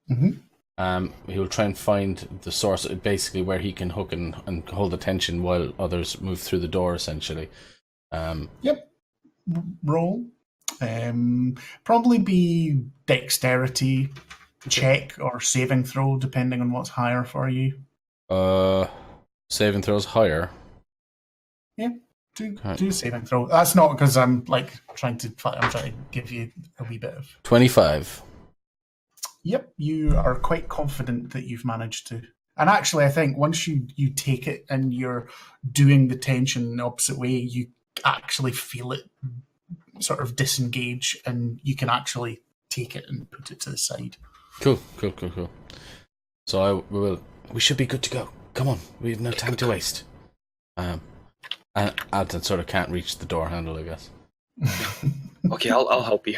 Mm-hmm. He will try and find the source, basically where he can hook and hold the tension while others move through the door, essentially. Yep. Roll. Probably be dexterity check or saving throw, depending on what's higher for you. Saving throws higher. Yeah. Do saving throw. That's not because I'm trying to give you a wee bit of 25. Yep, you are quite confident that you've managed to. And actually, I think once you take it and you're doing the tension the opposite way, you actually feel it sort of disengage, and you can actually take it and put it to the side. Cool. So we should be good to go. Come on, we have no time to waste. And Alton sort of can't reach the door handle, I guess. Okay, I'll help you.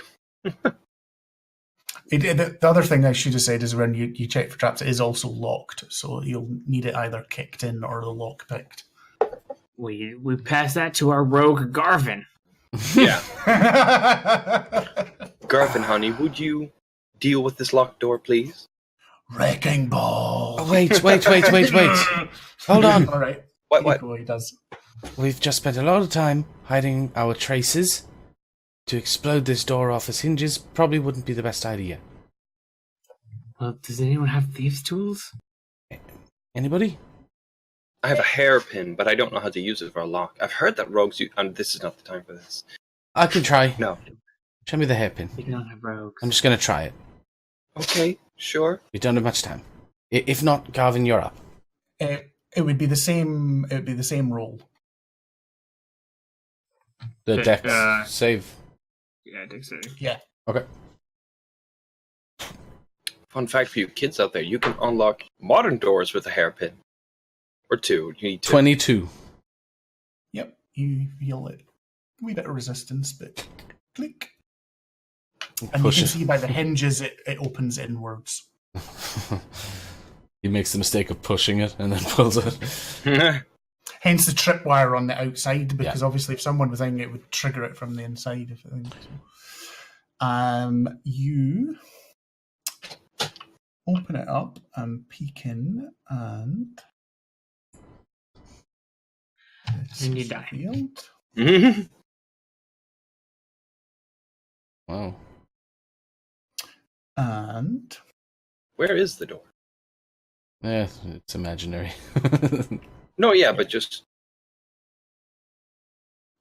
The other thing I should have said is when you check for traps, it is also locked, so you'll need it either kicked in or the lock picked. We pass that to our rogue Garvin. Yeah. Garvin, honey, would you deal with this locked door, please? Wrecking ball. Oh, wait. Hold on. All right. What? He does. We've just spent a lot of time hiding our traces. To explode this door off its hinges probably wouldn't be the best idea. Well, does anyone have thieves' tools? Anybody? I have a hairpin, but I don't know how to use it for a lock. I've heard that rogues use... And this is not the time for this. I can try. No. Show me the hairpin. We don't have rogues. I'm just going to try it. Okay, sure. We don't have much time. If not, Garvin, you're up. It would be the same. It would be the same roll. The dex save. Yeah, dex save. Yeah. Okay. Fun fact for you kids out there, you can unlock modern doors with a hairpin. Or two. You need 2. 22. Yep. You feel it. A wee bit of resistance, but click. And Push you can it. see by the hinges it opens inwards. He makes the mistake of pushing it and then pulls it. Hence the tripwire on the outside, because obviously if someone was in it would trigger it from the inside. If I think so. You open it up and peek in, and And you die. Revealed. Wow. And Where is the door? Yeah, it's imaginary. No, yeah, but just...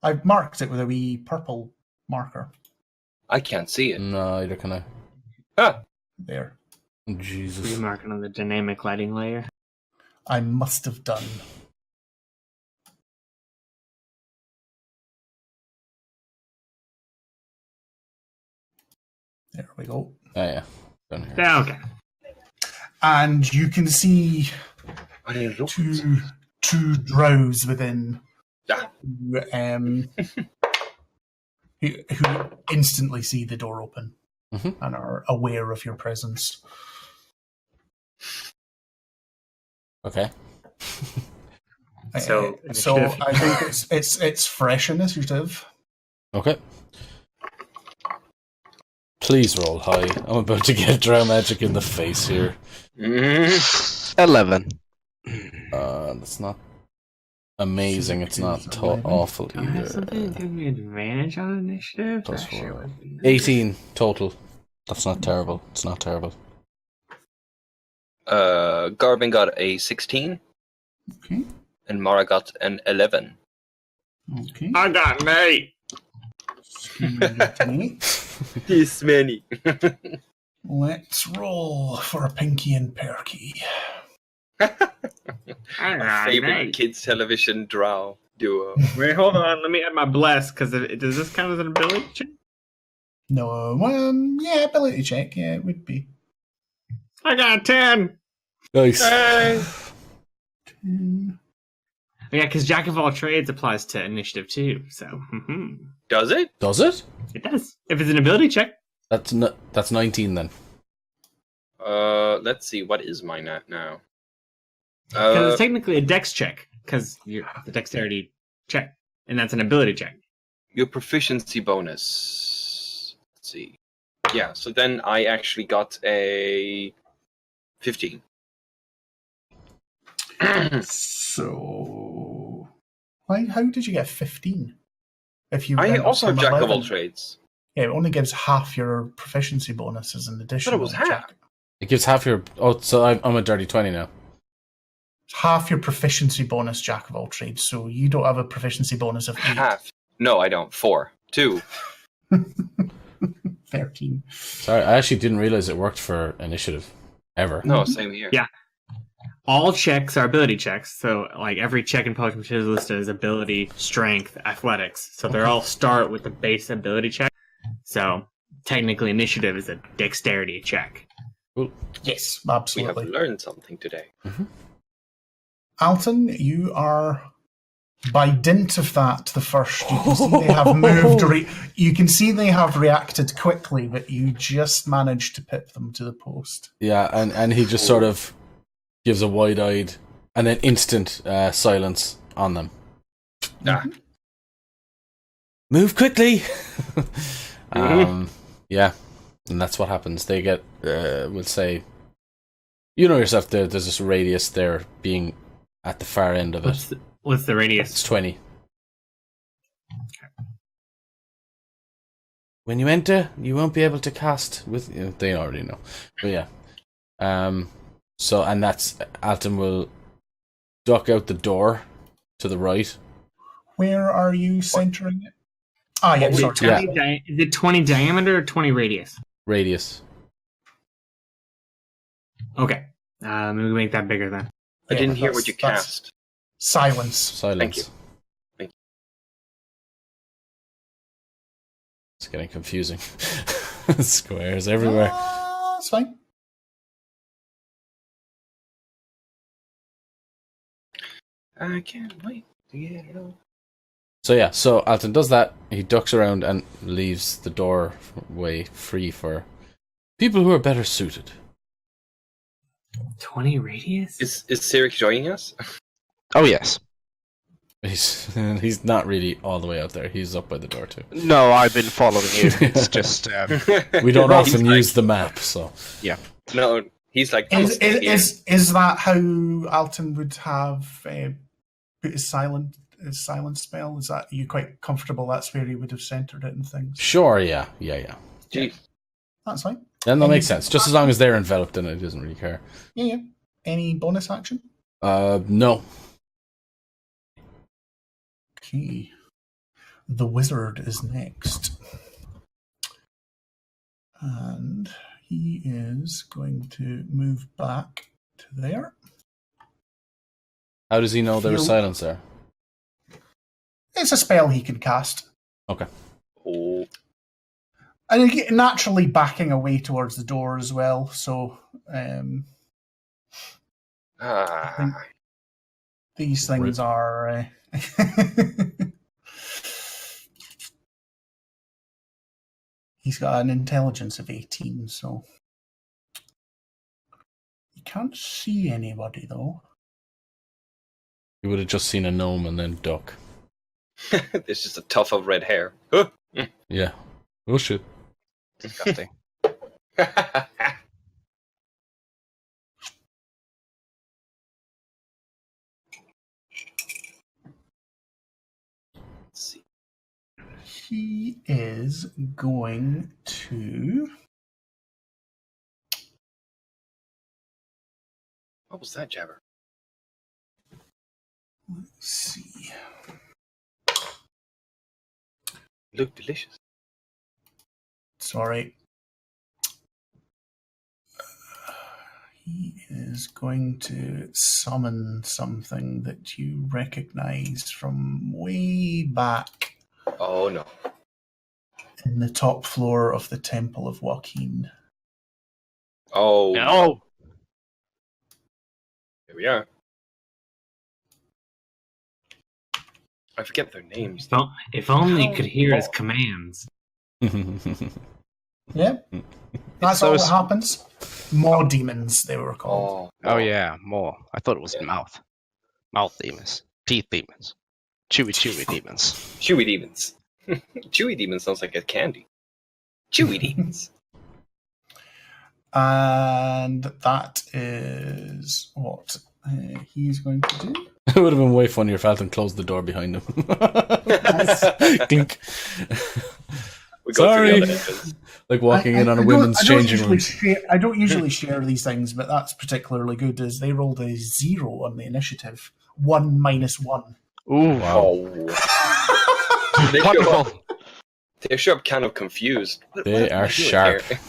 I've marked it with a wee purple marker I can't see it. No, either can I. Ah! there. Jesus. You're marking on the dynamic lighting layer. I must have done. There we go. Oh, yeah. Down here. Yeah, okay. And you can see I didn't look. two drows within Ah. who instantly see the door open Mhm. and are aware of your presence. Okay. So, so initiative. I think it's fresh initiative. Okay. Please roll high. I'm about to get Drow Magic in the face here. 11. That's not amazing. It's not awful Do I have something either. to give me advantage on initiative? Plus That shit 4. would be nice. 18 total. That's not terrible. It's not terrible. Garvin got a 16, Okay. and Mara got an 11. Okay. I got an 8. You get an 8. This many. Let's roll for a Pinky and Perky. I My got an favorite 8. kids television drow duo. Wait, hold on. Let me add my bless, because does this count as an ability check? No, yeah, ability check. Yeah, it would be. I got a 10. Nice. Hey! Yeah, because Jack of all trades applies to initiative too. So Does it? Does it? it does. If it's an ability check, That's 19 then. Let's see. What is mine at now? because it's technically a dex check, because you're the dexterity check, and that's an ability check. Your proficiency bonus. Let's see. Yeah, so then I actually got a 15. So, how did you get 15? If you I went up also have from Jack of all 11? trades. Yeah, it only gives half your proficiency bonus as an addition. But it was half. It gives half your... Oh, so I'm a dirty 20 now. Half your proficiency bonus, Jack of all trades. So you don't have a proficiency bonus of 8. Half. No, I don't. 4. 2. 13. Sorry, I actually didn't realize it worked for initiative. Ever. No, same here. Yeah. All checks are ability checks, so like every check in Potion Materials listed is ability, strength, athletics. So they all start with the base ability check. So technically, initiative is a dexterity check. Cool. Yes, We have absolutely. learned something today. Alton, you are, by dint of that, the first. You can see they have moved. You can see they have reacted quickly, but you just managed to pip them to the post. Yeah, and he just sort of gives a wide-eyed and then instant silence on them. Ah. Move quickly! Yeah, and that's what happens. They get, we'll say, you know yourself, there's this radius there being at the far end of it. What's the radius? It's 20. When you enter, you won't be able to cast with... they already know. But yeah. So, and that's... Alton will duck out the door to the right. Where are you centering it? Ah, yeah, What sorry. would Yeah. Is it 20 diameter or 20 radius? Radius. Okay. Maybe we make that bigger then. I Yeah, didn't hear what that's- you that's cast. Silence. Silence. Thank you. Thank you. It's getting confusing. Squares everywhere. That's fine. I can't wait to get it on. So yeah, so Alton does that. He ducks around and leaves the doorway free for people who are better suited. 20 radius? Is Sirik joining us? Oh yes. He's not really all the way out there. He's up by the door too. No, I've been following you. It's just We don't He's often like- use the map, so No, he's like. Is "I'll stay here." that how Alton would have put his silent spell? Is that, are you quite comfortable that's where he would have centered it and things? sure, yeah. Gee, That's fine. Then that makes sense. Just as long as they're enveloped in it, he doesn't really care. Yeah. Any bonus action? No. Okay. The wizard is next. And he is going to move back to there. How does he know there was He'll- silence there? It's a spell he can cast. Okay. oh, And he- naturally backing away towards the door as well, so ah, these things are... He's got an intelligence of 18, so... You can't see anybody, though. He would have just seen a gnome and then duck. there's just a tuft of red hair. Huh. Yeah. Oh shit. disgusting. Let's see. He is going to... What was that, Jabber? Let's see. Look delicious. Sorry. He is going to summon something that you recognize from way back Oh no. in the top floor of the Temple of Joaquin. Oh, No. here we are. I forget their names. If only you could hear his Oh. commands. Yeah, that's So all it's- that happens. Maw demons, they were called. Oh, Oh yeah, more. I thought it was Yeah. mouth. Mouth demons. Teeth demons. Chewy demons. Chewy demons. Chewy demons sounds like a candy. Chewy demons. And that is what he's going to do. It would have been way funnier if Alton closed the door behind him. Clink. We go through Sorry. the other entrance. Like walking in on a I women's don't changing usually room. I don't usually share these things, but that's particularly good. As they rolled a 0 on the initiative, 1 minus 1. Ooh, Wow. Oh. They show up- wonderful. They show up kind of confused. What They am I are doing sharp. here?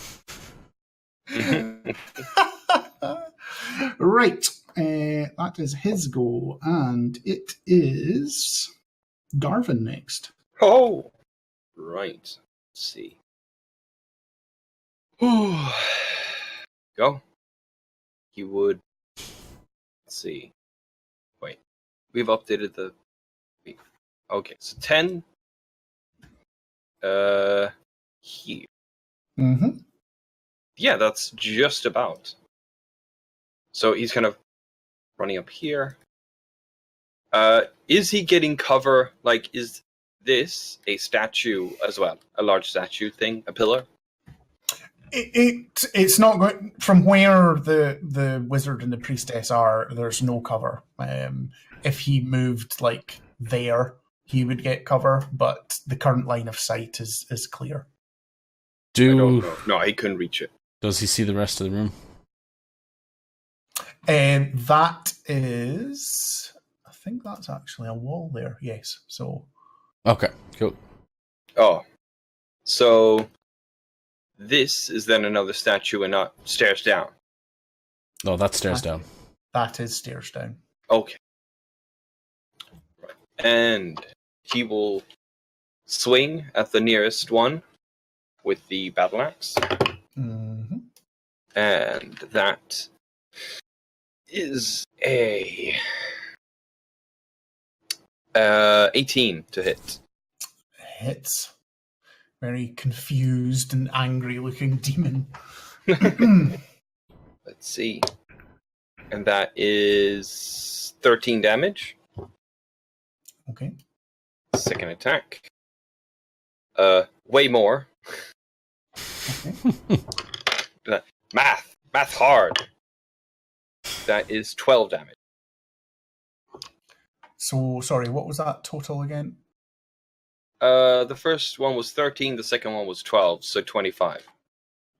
Right, that is his go, and it is Darvin next. Oh, right. Let's see. Go. You would. Let's see. Wait, we've updated the. Okay, so 10. Here. Mm-hmm. Yeah, that's just about. So he's kind of running up here. Is he getting cover? Like, is this a statue as well? A large statue thing? A pillar? It's not going from where the wizard and the priestess are. There's no cover. If he moved like there, he would get cover, but the current line of sight is clear. I don't Do know. No, he couldn't reach it. does he see the rest of the room? That is... I think that's actually a wall there, yes. So... Okay, cool. Oh. So this is then another statue and not stairs down. No, that's stairs down. That is stairs down. Okay. Right. And he will swing at the nearest one with the battle axe. Mm-hmm. And that is a 18 to hit. Hits. Very confused and angry looking demon. Let's see. And that is 13 damage. Okay. Second attack. Way more. Math hard. That is 12 damage. So, sorry, what was that total again? The first one was 13, the second one was 12, so 25.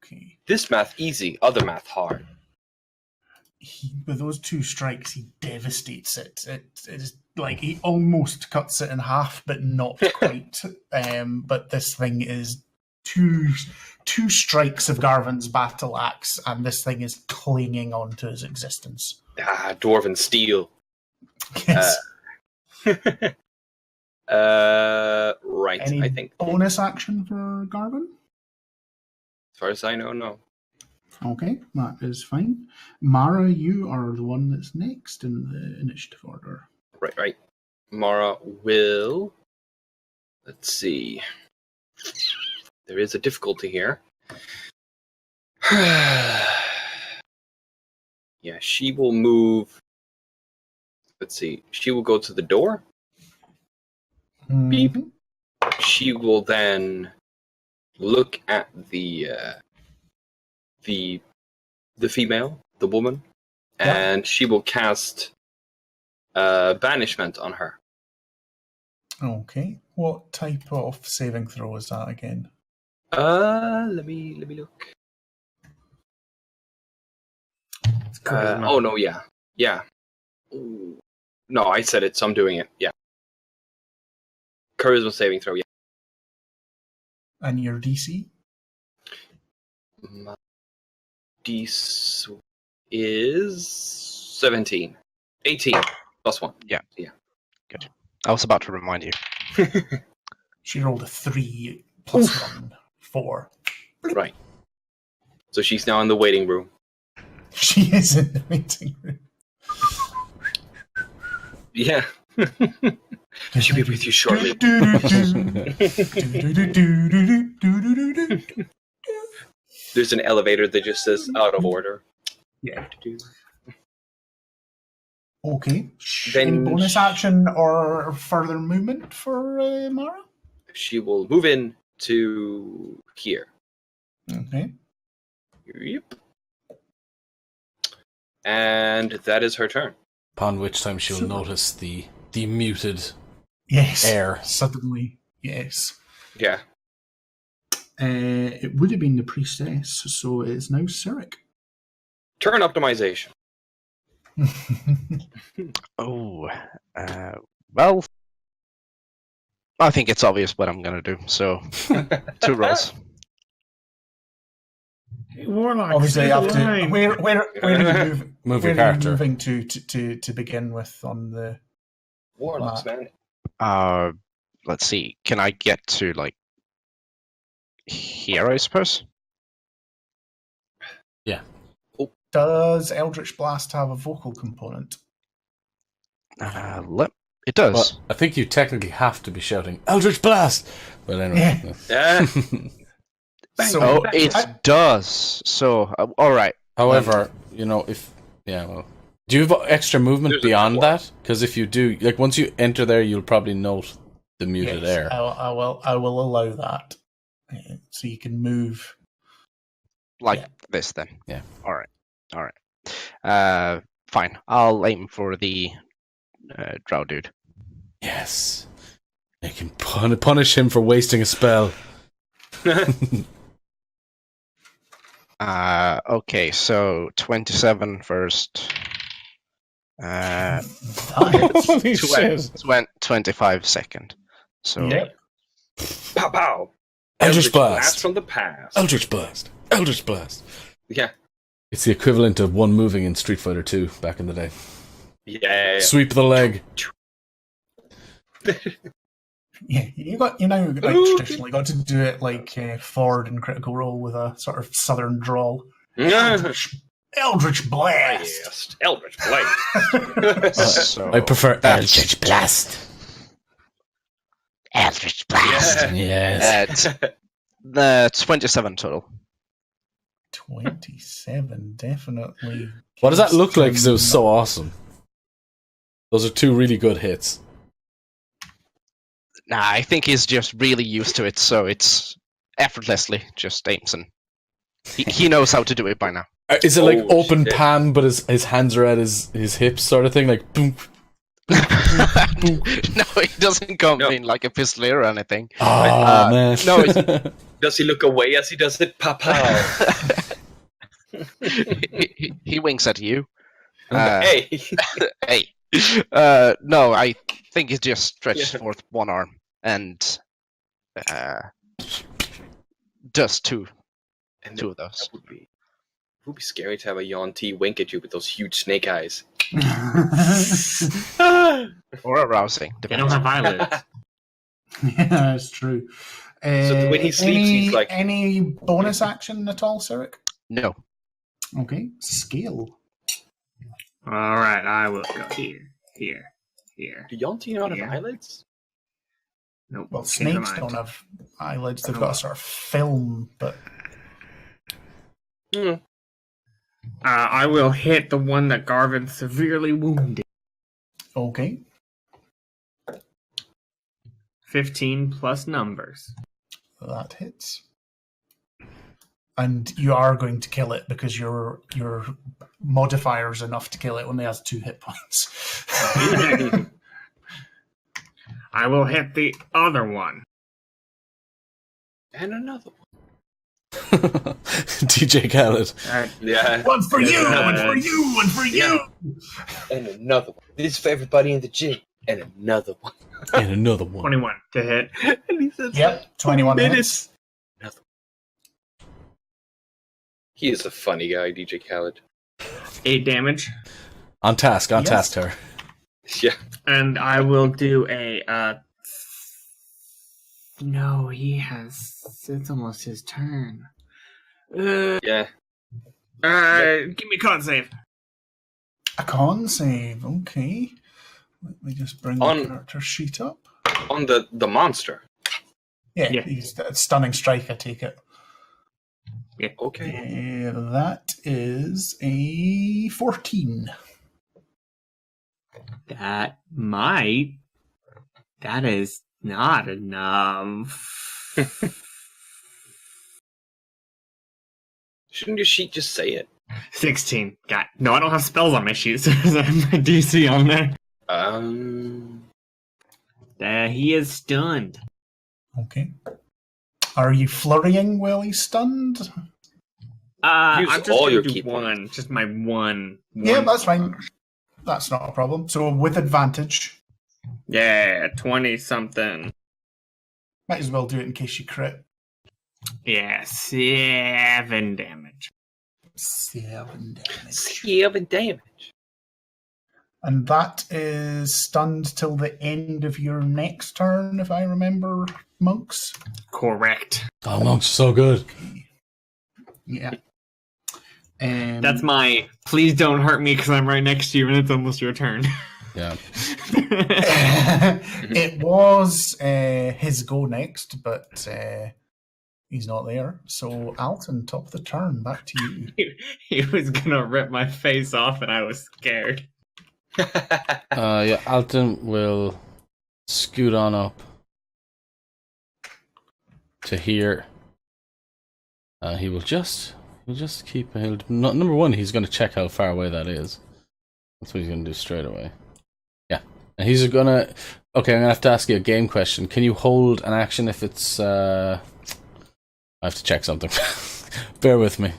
Okay. This math easy, other math hard. With those two strikes, he devastates it. It is like he almost cuts it in half, but not quite. But this thing is two strikes of Garvin's battle axe, and this thing is clinging on to his existence. Dwarven steel. Yes. Right, Any I think. bonus action for Garvin? As far as I know, no. Okay, that is fine. Mara, you are the one that's next in the initiative order. Right. Mara will... Let's see. There is a difficulty here. Yeah, she will move... Let's see. She will go to the door. Beep. She will then look at the female, the woman, and she will cast banishment on her. Okay. What type of saving throw is that again? Let me look. Oh no, yeah. Ooh. No, I said it, so I'm doing it. Yeah. Charisma saving throw. Yeah. And your DC? My DC is 17. 18 plus 1. Yeah. Good. I was about to remind you. She rolled a 3 plus 1, 4. Right. So she's now in the waiting room. She is in the waiting room. Yeah. She'll be with you shortly. There's an elevator that just says out of order. Yeah. Okay. Then any bonus action or further movement for Mara? She will move in to here. Okay. Yep. And that is her turn. Upon which time she'll notice the muted Yes. air. Suddenly, yes. Yeah. It would have been the priestess, so it's now Cyric. Turn optimization. Oh, well, I think it's obvious what I'm gonna do. So, 2 rolls. Warlock, Obviously, stay you have to. alive. Where are you moving? Move where your are you character. moving to begin with on the? Warlocks, man. Let's see. Can I get to like here? I suppose. Yeah. Does Eldritch Blast have a vocal component? It does. Well, I think you technically have to be shouting Eldritch Blast. But anyway. Yeah. So, it does. So, all right. However, if do you have extra movement There's a beyond door. that? Because if you do, like once you enter there, you'll probably note the muted yes, air. I will allow that, so you can move Like this, then. Yeah. All right. Fine. I'll aim for the drow dude. Yes. You can punish him for wasting a spell. Okay, so 27 first. Holy shit. 25 second. So Yep. Pow pow. Eldritch Blast. from the past. Eldritch Blast. Eldritch Blast. Yeah. It's the equivalent of one moving in Street Fighter 2 back in the day. Yeah. Sweep the leg. Yeah, you now like traditionally got to do it like Ford in Critical Role with a sort of southern drawl. Eldritch Blast. Yes. Eldritch Blast. so I prefer that's- Eldritch Blast. Eldritch Blast. Yes. the 27 total. 27, definitely. What does that look like? Because it was so awesome. Those are two really good hits. Nah, I think he's just really used to it, so it's effortlessly just aims and he knows how to do it by now. Is it like Oh, open shit. palm, but his hands are at his hips, sort of thing? Like boom. No, it doesn't come in like a pistolier or anything. Oh man. No, it's- Does he look away as he does it? Pow pow. he winks at you. Hey. Hey. No, I think he just stretched forth one arm and does two And of those. It would be scary to have a yuan-ti wink at you with those huge snake eyes. Or arousing. They don't have eyelids. Yeah, that's true. So when he sleeps, he's like- Any bonus action at all, Cyril? No. Okay, scale. All right, I will go here. Do yuan-ti not have Yeah. eyelids? Nope. Well, change my snakes mind. don't have eyelids. They've got a sort of film, but Hmm. I will hit the one that Garvin severely wounded. okay. 15 plus numbers. That hits. And you are going to kill it because your modifier is enough to kill it when it has 2 hit points. I will hit the other one. And another one. DJ Khaled. Yeah. One for you, one Uh, for you, one for you. And another one. This is for everybody in the gym. And another one. And another one. 21 to hit. And he says, Yep, 21 hits. minutes. Another one. He is a funny guy, DJ Khaled. 8 damage. On task, Yes. her. Yeah. And I will do a no, it's almost his turn. Yeah. Give me a con save. A con save, okay. Let me just bring the On- character sheet up. On the monster. Yeah, Yeah. he's a stunning strike, I take it. Okay. That is a 14. That is not enough. Shouldn't your sheet just say it? 16. No, I don't have spells on my sheet, so there's my DC on there. He is stunned. Okay. Are you flurrying while he's stunned? Use I'm just all gonna your do key one, just my one. Yeah, that's fine. That's not a problem. So with advantage, Yeah, 20 something. might as well do it in case you crit. Yeah, 7 damage. 7 damage. 7 damage. And that is stunned till the end of your next turn, if I remember, monks. Correct. Oh, Monk's so good. Yeah. That's my please don't hurt me because I'm right next to you and it's almost your turn. Yeah. It was his go next, but he's not there. So Alton, top of the turn, back to you. He was gonna rip my face off and I was scared. Yeah, Alton will scoot on up to here. He'll just keep. Number one, he's going to check how far away that is. That's what he's going to do straight away. Yeah, and he's gonna. Okay, I'm gonna have to ask you a game question. Can you hold an action if it's? I have to check something. Bear with me.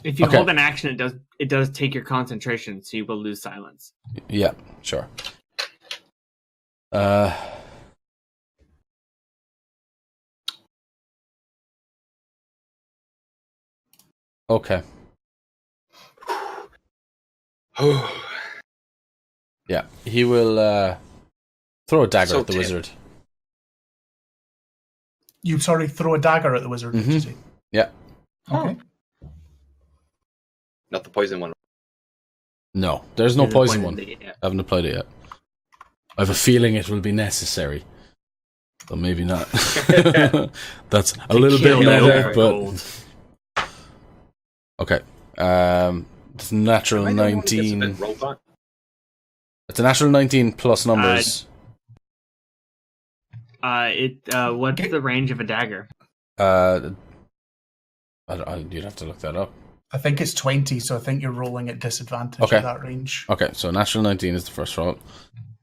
If you Okay. hold an action, it does take your concentration, so you will lose silence. Yeah, sure. Okay. Yeah, he will throw a dagger So at the Tim. wizard. You throw a dagger at the wizard, did you say? Yeah. Okay. Not the poison one. No, there's no There's a poison poison one. yet. I haven't applied it yet. I have a feeling it will be necessary. But maybe not. That's a little bit kill meta, over but... gold. Okay. It's a natural Am I the one who gets a 19. bit robot? It's a natural 19 plus numbers. What's the range of a dagger? You'd have to look that up. I think it's 20, so I think you're rolling at disadvantage Okay. at that range. Okay, so natural 19 is the first roll.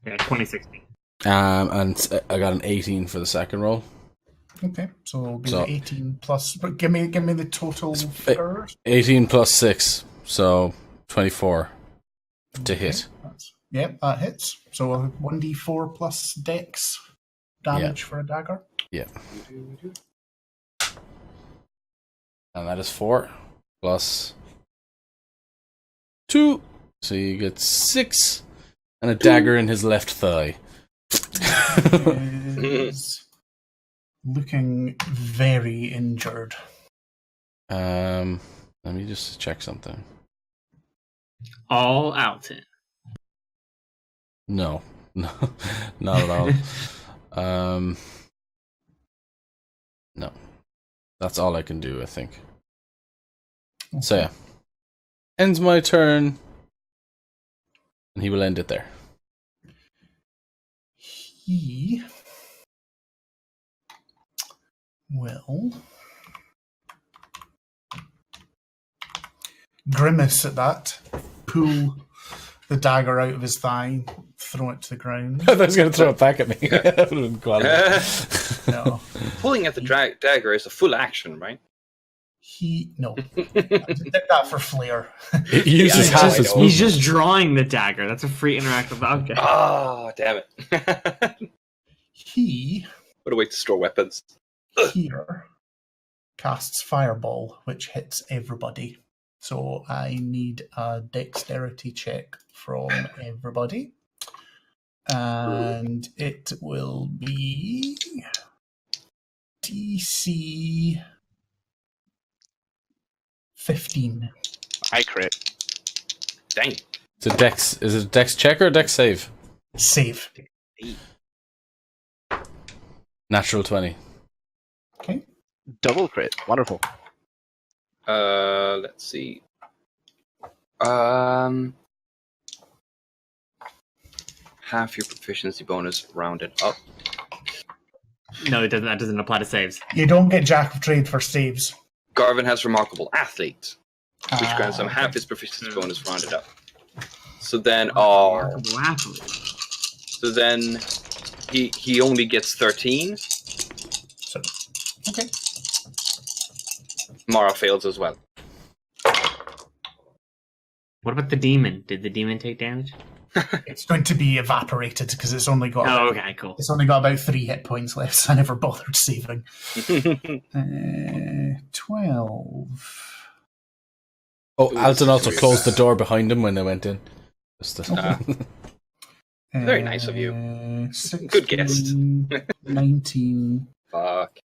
Yeah, 2016. And I got an 18 for the second roll. Okay, so it'll be So- 18 plus. But give me the total figures. 18 plus 6, so 24 to hit. Yep, that hits. So a 1d4 plus dex damage for a dagger. Yeah. And that is 4 plus 2. So you get 6 and a dagger in his left thigh. Is looking very injured. Let me just check something. All out. No, not at all. No, that's all I can do, I think. So yeah, ends my turn, and he will end it there. He will grimace at that, pull the dagger out of his thigh, throw it to the ground. I was going to throw it back at me. That would have been quality. No, Pulling at the dagger is a full action, right? no. I did that for flair. It uses Yeah, I know, half I its know. movement. He's just drawing the dagger. That's a free interactive object. Oh, damn it. He What a way to store weapons. here casts Fireball, which hits everybody. So I need a dexterity check from everybody. And it will be DC 15. I crit. Dang. Is it a dex check or a dex save? Save. Natural 20. Okay. Double crit. Wonderful. Let's see. Half your proficiency bonus rounded up. No, it doesn't. That doesn't apply to saves. You don't get Jack of Trade for saves. Garvin has remarkable athlete, which grants him okay. half his proficiency bonus rounded up. So then, Remarkable athlete. so then he only gets 13. So, okay. Mara fails as well. What about the demon? Did the demon take damage? It's going to be evaporated because it's only got Oh, okay, cool. it's only got about 3 hit points left, so I never bothered saving. 12. Oh, Ooh, Alton also this is closed the weird. door behind him when they went in. Just Very nice of you. 16, Good guest. 19, Fuck.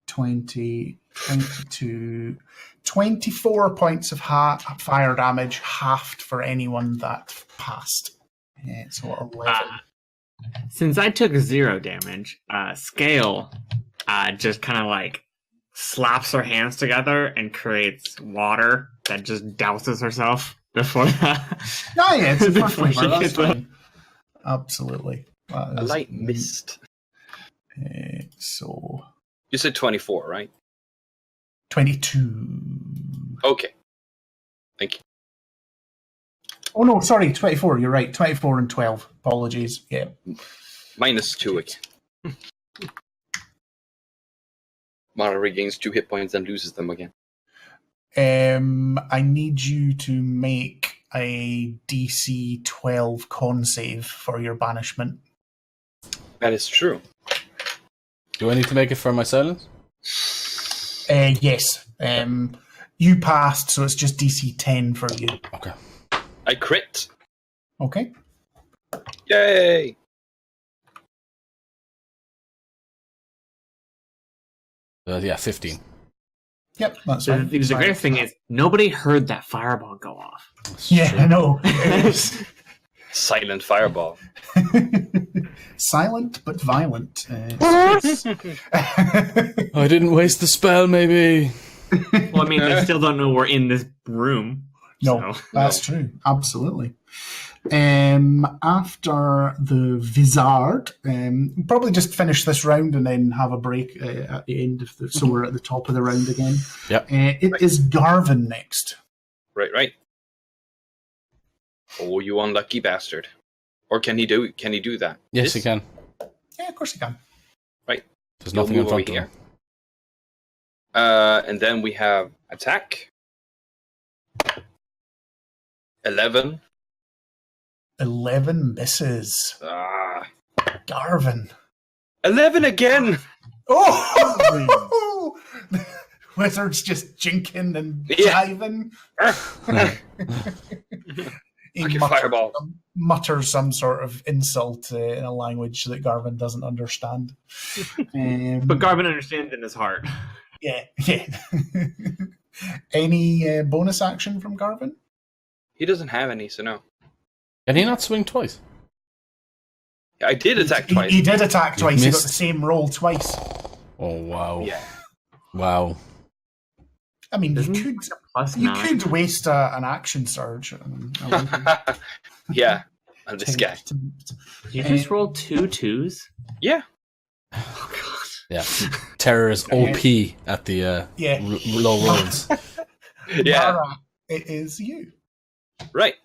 20, 22, 24 points of fire damage, halved for anyone that passed. So 11. Since I took 0 damage, Scale just kind of like slaps her hands together and creates water that just douses herself before that. Oh, yeah, it's a Before flavor. she That's gets up. fine. Absolutely. That A is- light mist. So You said 24, right? 22. Okay. Thank you. Oh no, sorry, 24. You're right. 24 and 12. Apologies. Yeah. -2 again. Mara regains 2 hit points and loses them again. I need you to make a DC 12 con save for your banishment. That is true. Do I need to make it for my silence? Yes. You passed, so it's just DC 10 for you. Okay. I crit. Okay. Yay! Yeah, 15. Yep, that's So fine. the great thing is, nobody heard that fireball go off. That's Yeah, true. I know. Silent fireball. Silent but violent. I didn't waste the spell, maybe. Well, I mean, they still don't know we're in this room. No, So. that's true. Absolutely. After the Vizard, probably just finish this round and then have a break at the end of so we're at the top of the round again. Yep. It is Garvin next. Right. Oh, you unlucky bastard. Or can he do that? Yes, you can. Yeah, of course you can. Right. There's You'll nothing in move front over of him. here. And then we have attack. 11. 11 misses. Garvin. 11 again! Oh! Wizard's just jinking and Yeah. jiving. He Fucking fireball. mutters some sort of insult in a language that Garvin doesn't understand. But Garvin understands in his heart. Yeah. Any bonus action from Garvin? He doesn't have any, so no. Can he not swing twice? I did attack twice. He did attack You twice. He got missed. the same roll twice. Oh, wow. Yeah. Wow. I mean, Isn't you it could Plus you 9. could waste an action surge. Yeah. On this guy. Did you just roll 2 2s? Yeah. Oh, God. Yeah. Terror is OP at the Yeah. low rolls. Yeah. Mara, it is you. Right.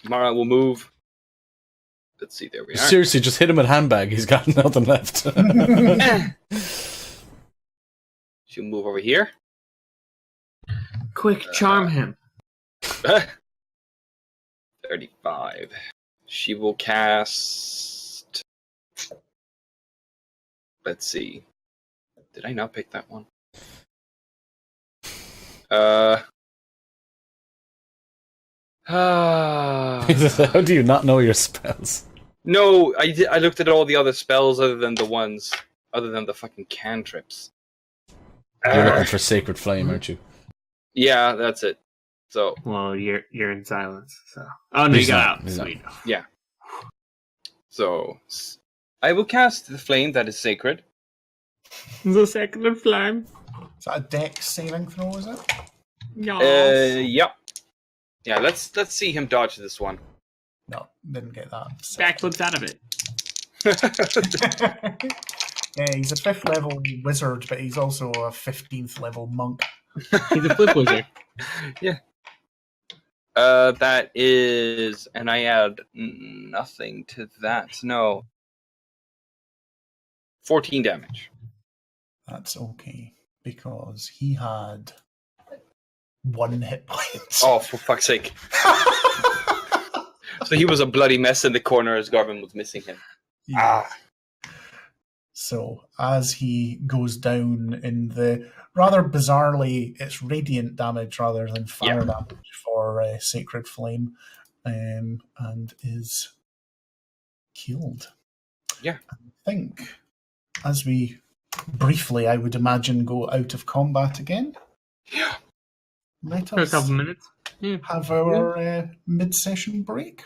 Mara will move. Let's see, there we are. Seriously, just hit him with handbag. He's got nothing left. She'll move over here. Quick, charm him. 35. She will cast... Let's see. Did I not pick that one? How do you not know your spells? No, I looked at all the other spells other than the fucking cantrips. You're looking for Sacred Flame, aren't you? Yeah, that's it. So, Well, you're in silence. So. Oh no, He's you got not, out. he's not. Sweet. yeah. So, I will cast the flame that is sacred. The second flame. Is that a dex saving throw, is it? Yep. Yeah, let's see him dodge this one. No, didn't get that. Backflips out of it. Yeah, he's a 5th level wizard, but he's also a 15th level monk. He's a flip wizard. Yeah. That is, and I add nothing to that. No. 14 damage. That's okay, because he had 1 hit point. Oh, for fuck's sake. So he was a bloody mess in the corner as Garvin was missing him. Yeah. So as he goes down in the rather bizarrely, it's radiant damage rather than fire damage for Sacred Flame, and is killed. Yeah. I think as we briefly, I would imagine, go out of combat again. Yeah. Let For a us couple minutes. have our mid-session break.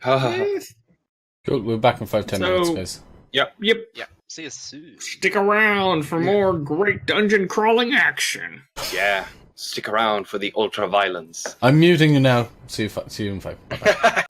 Cool, we're back in 5-10 minutes, So- guys. Yep. Yep. See you soon. Stick around for more great dungeon crawling action. Yeah. Stick around for the ultra violence. I'm muting you now. See you in 5. Bye-bye.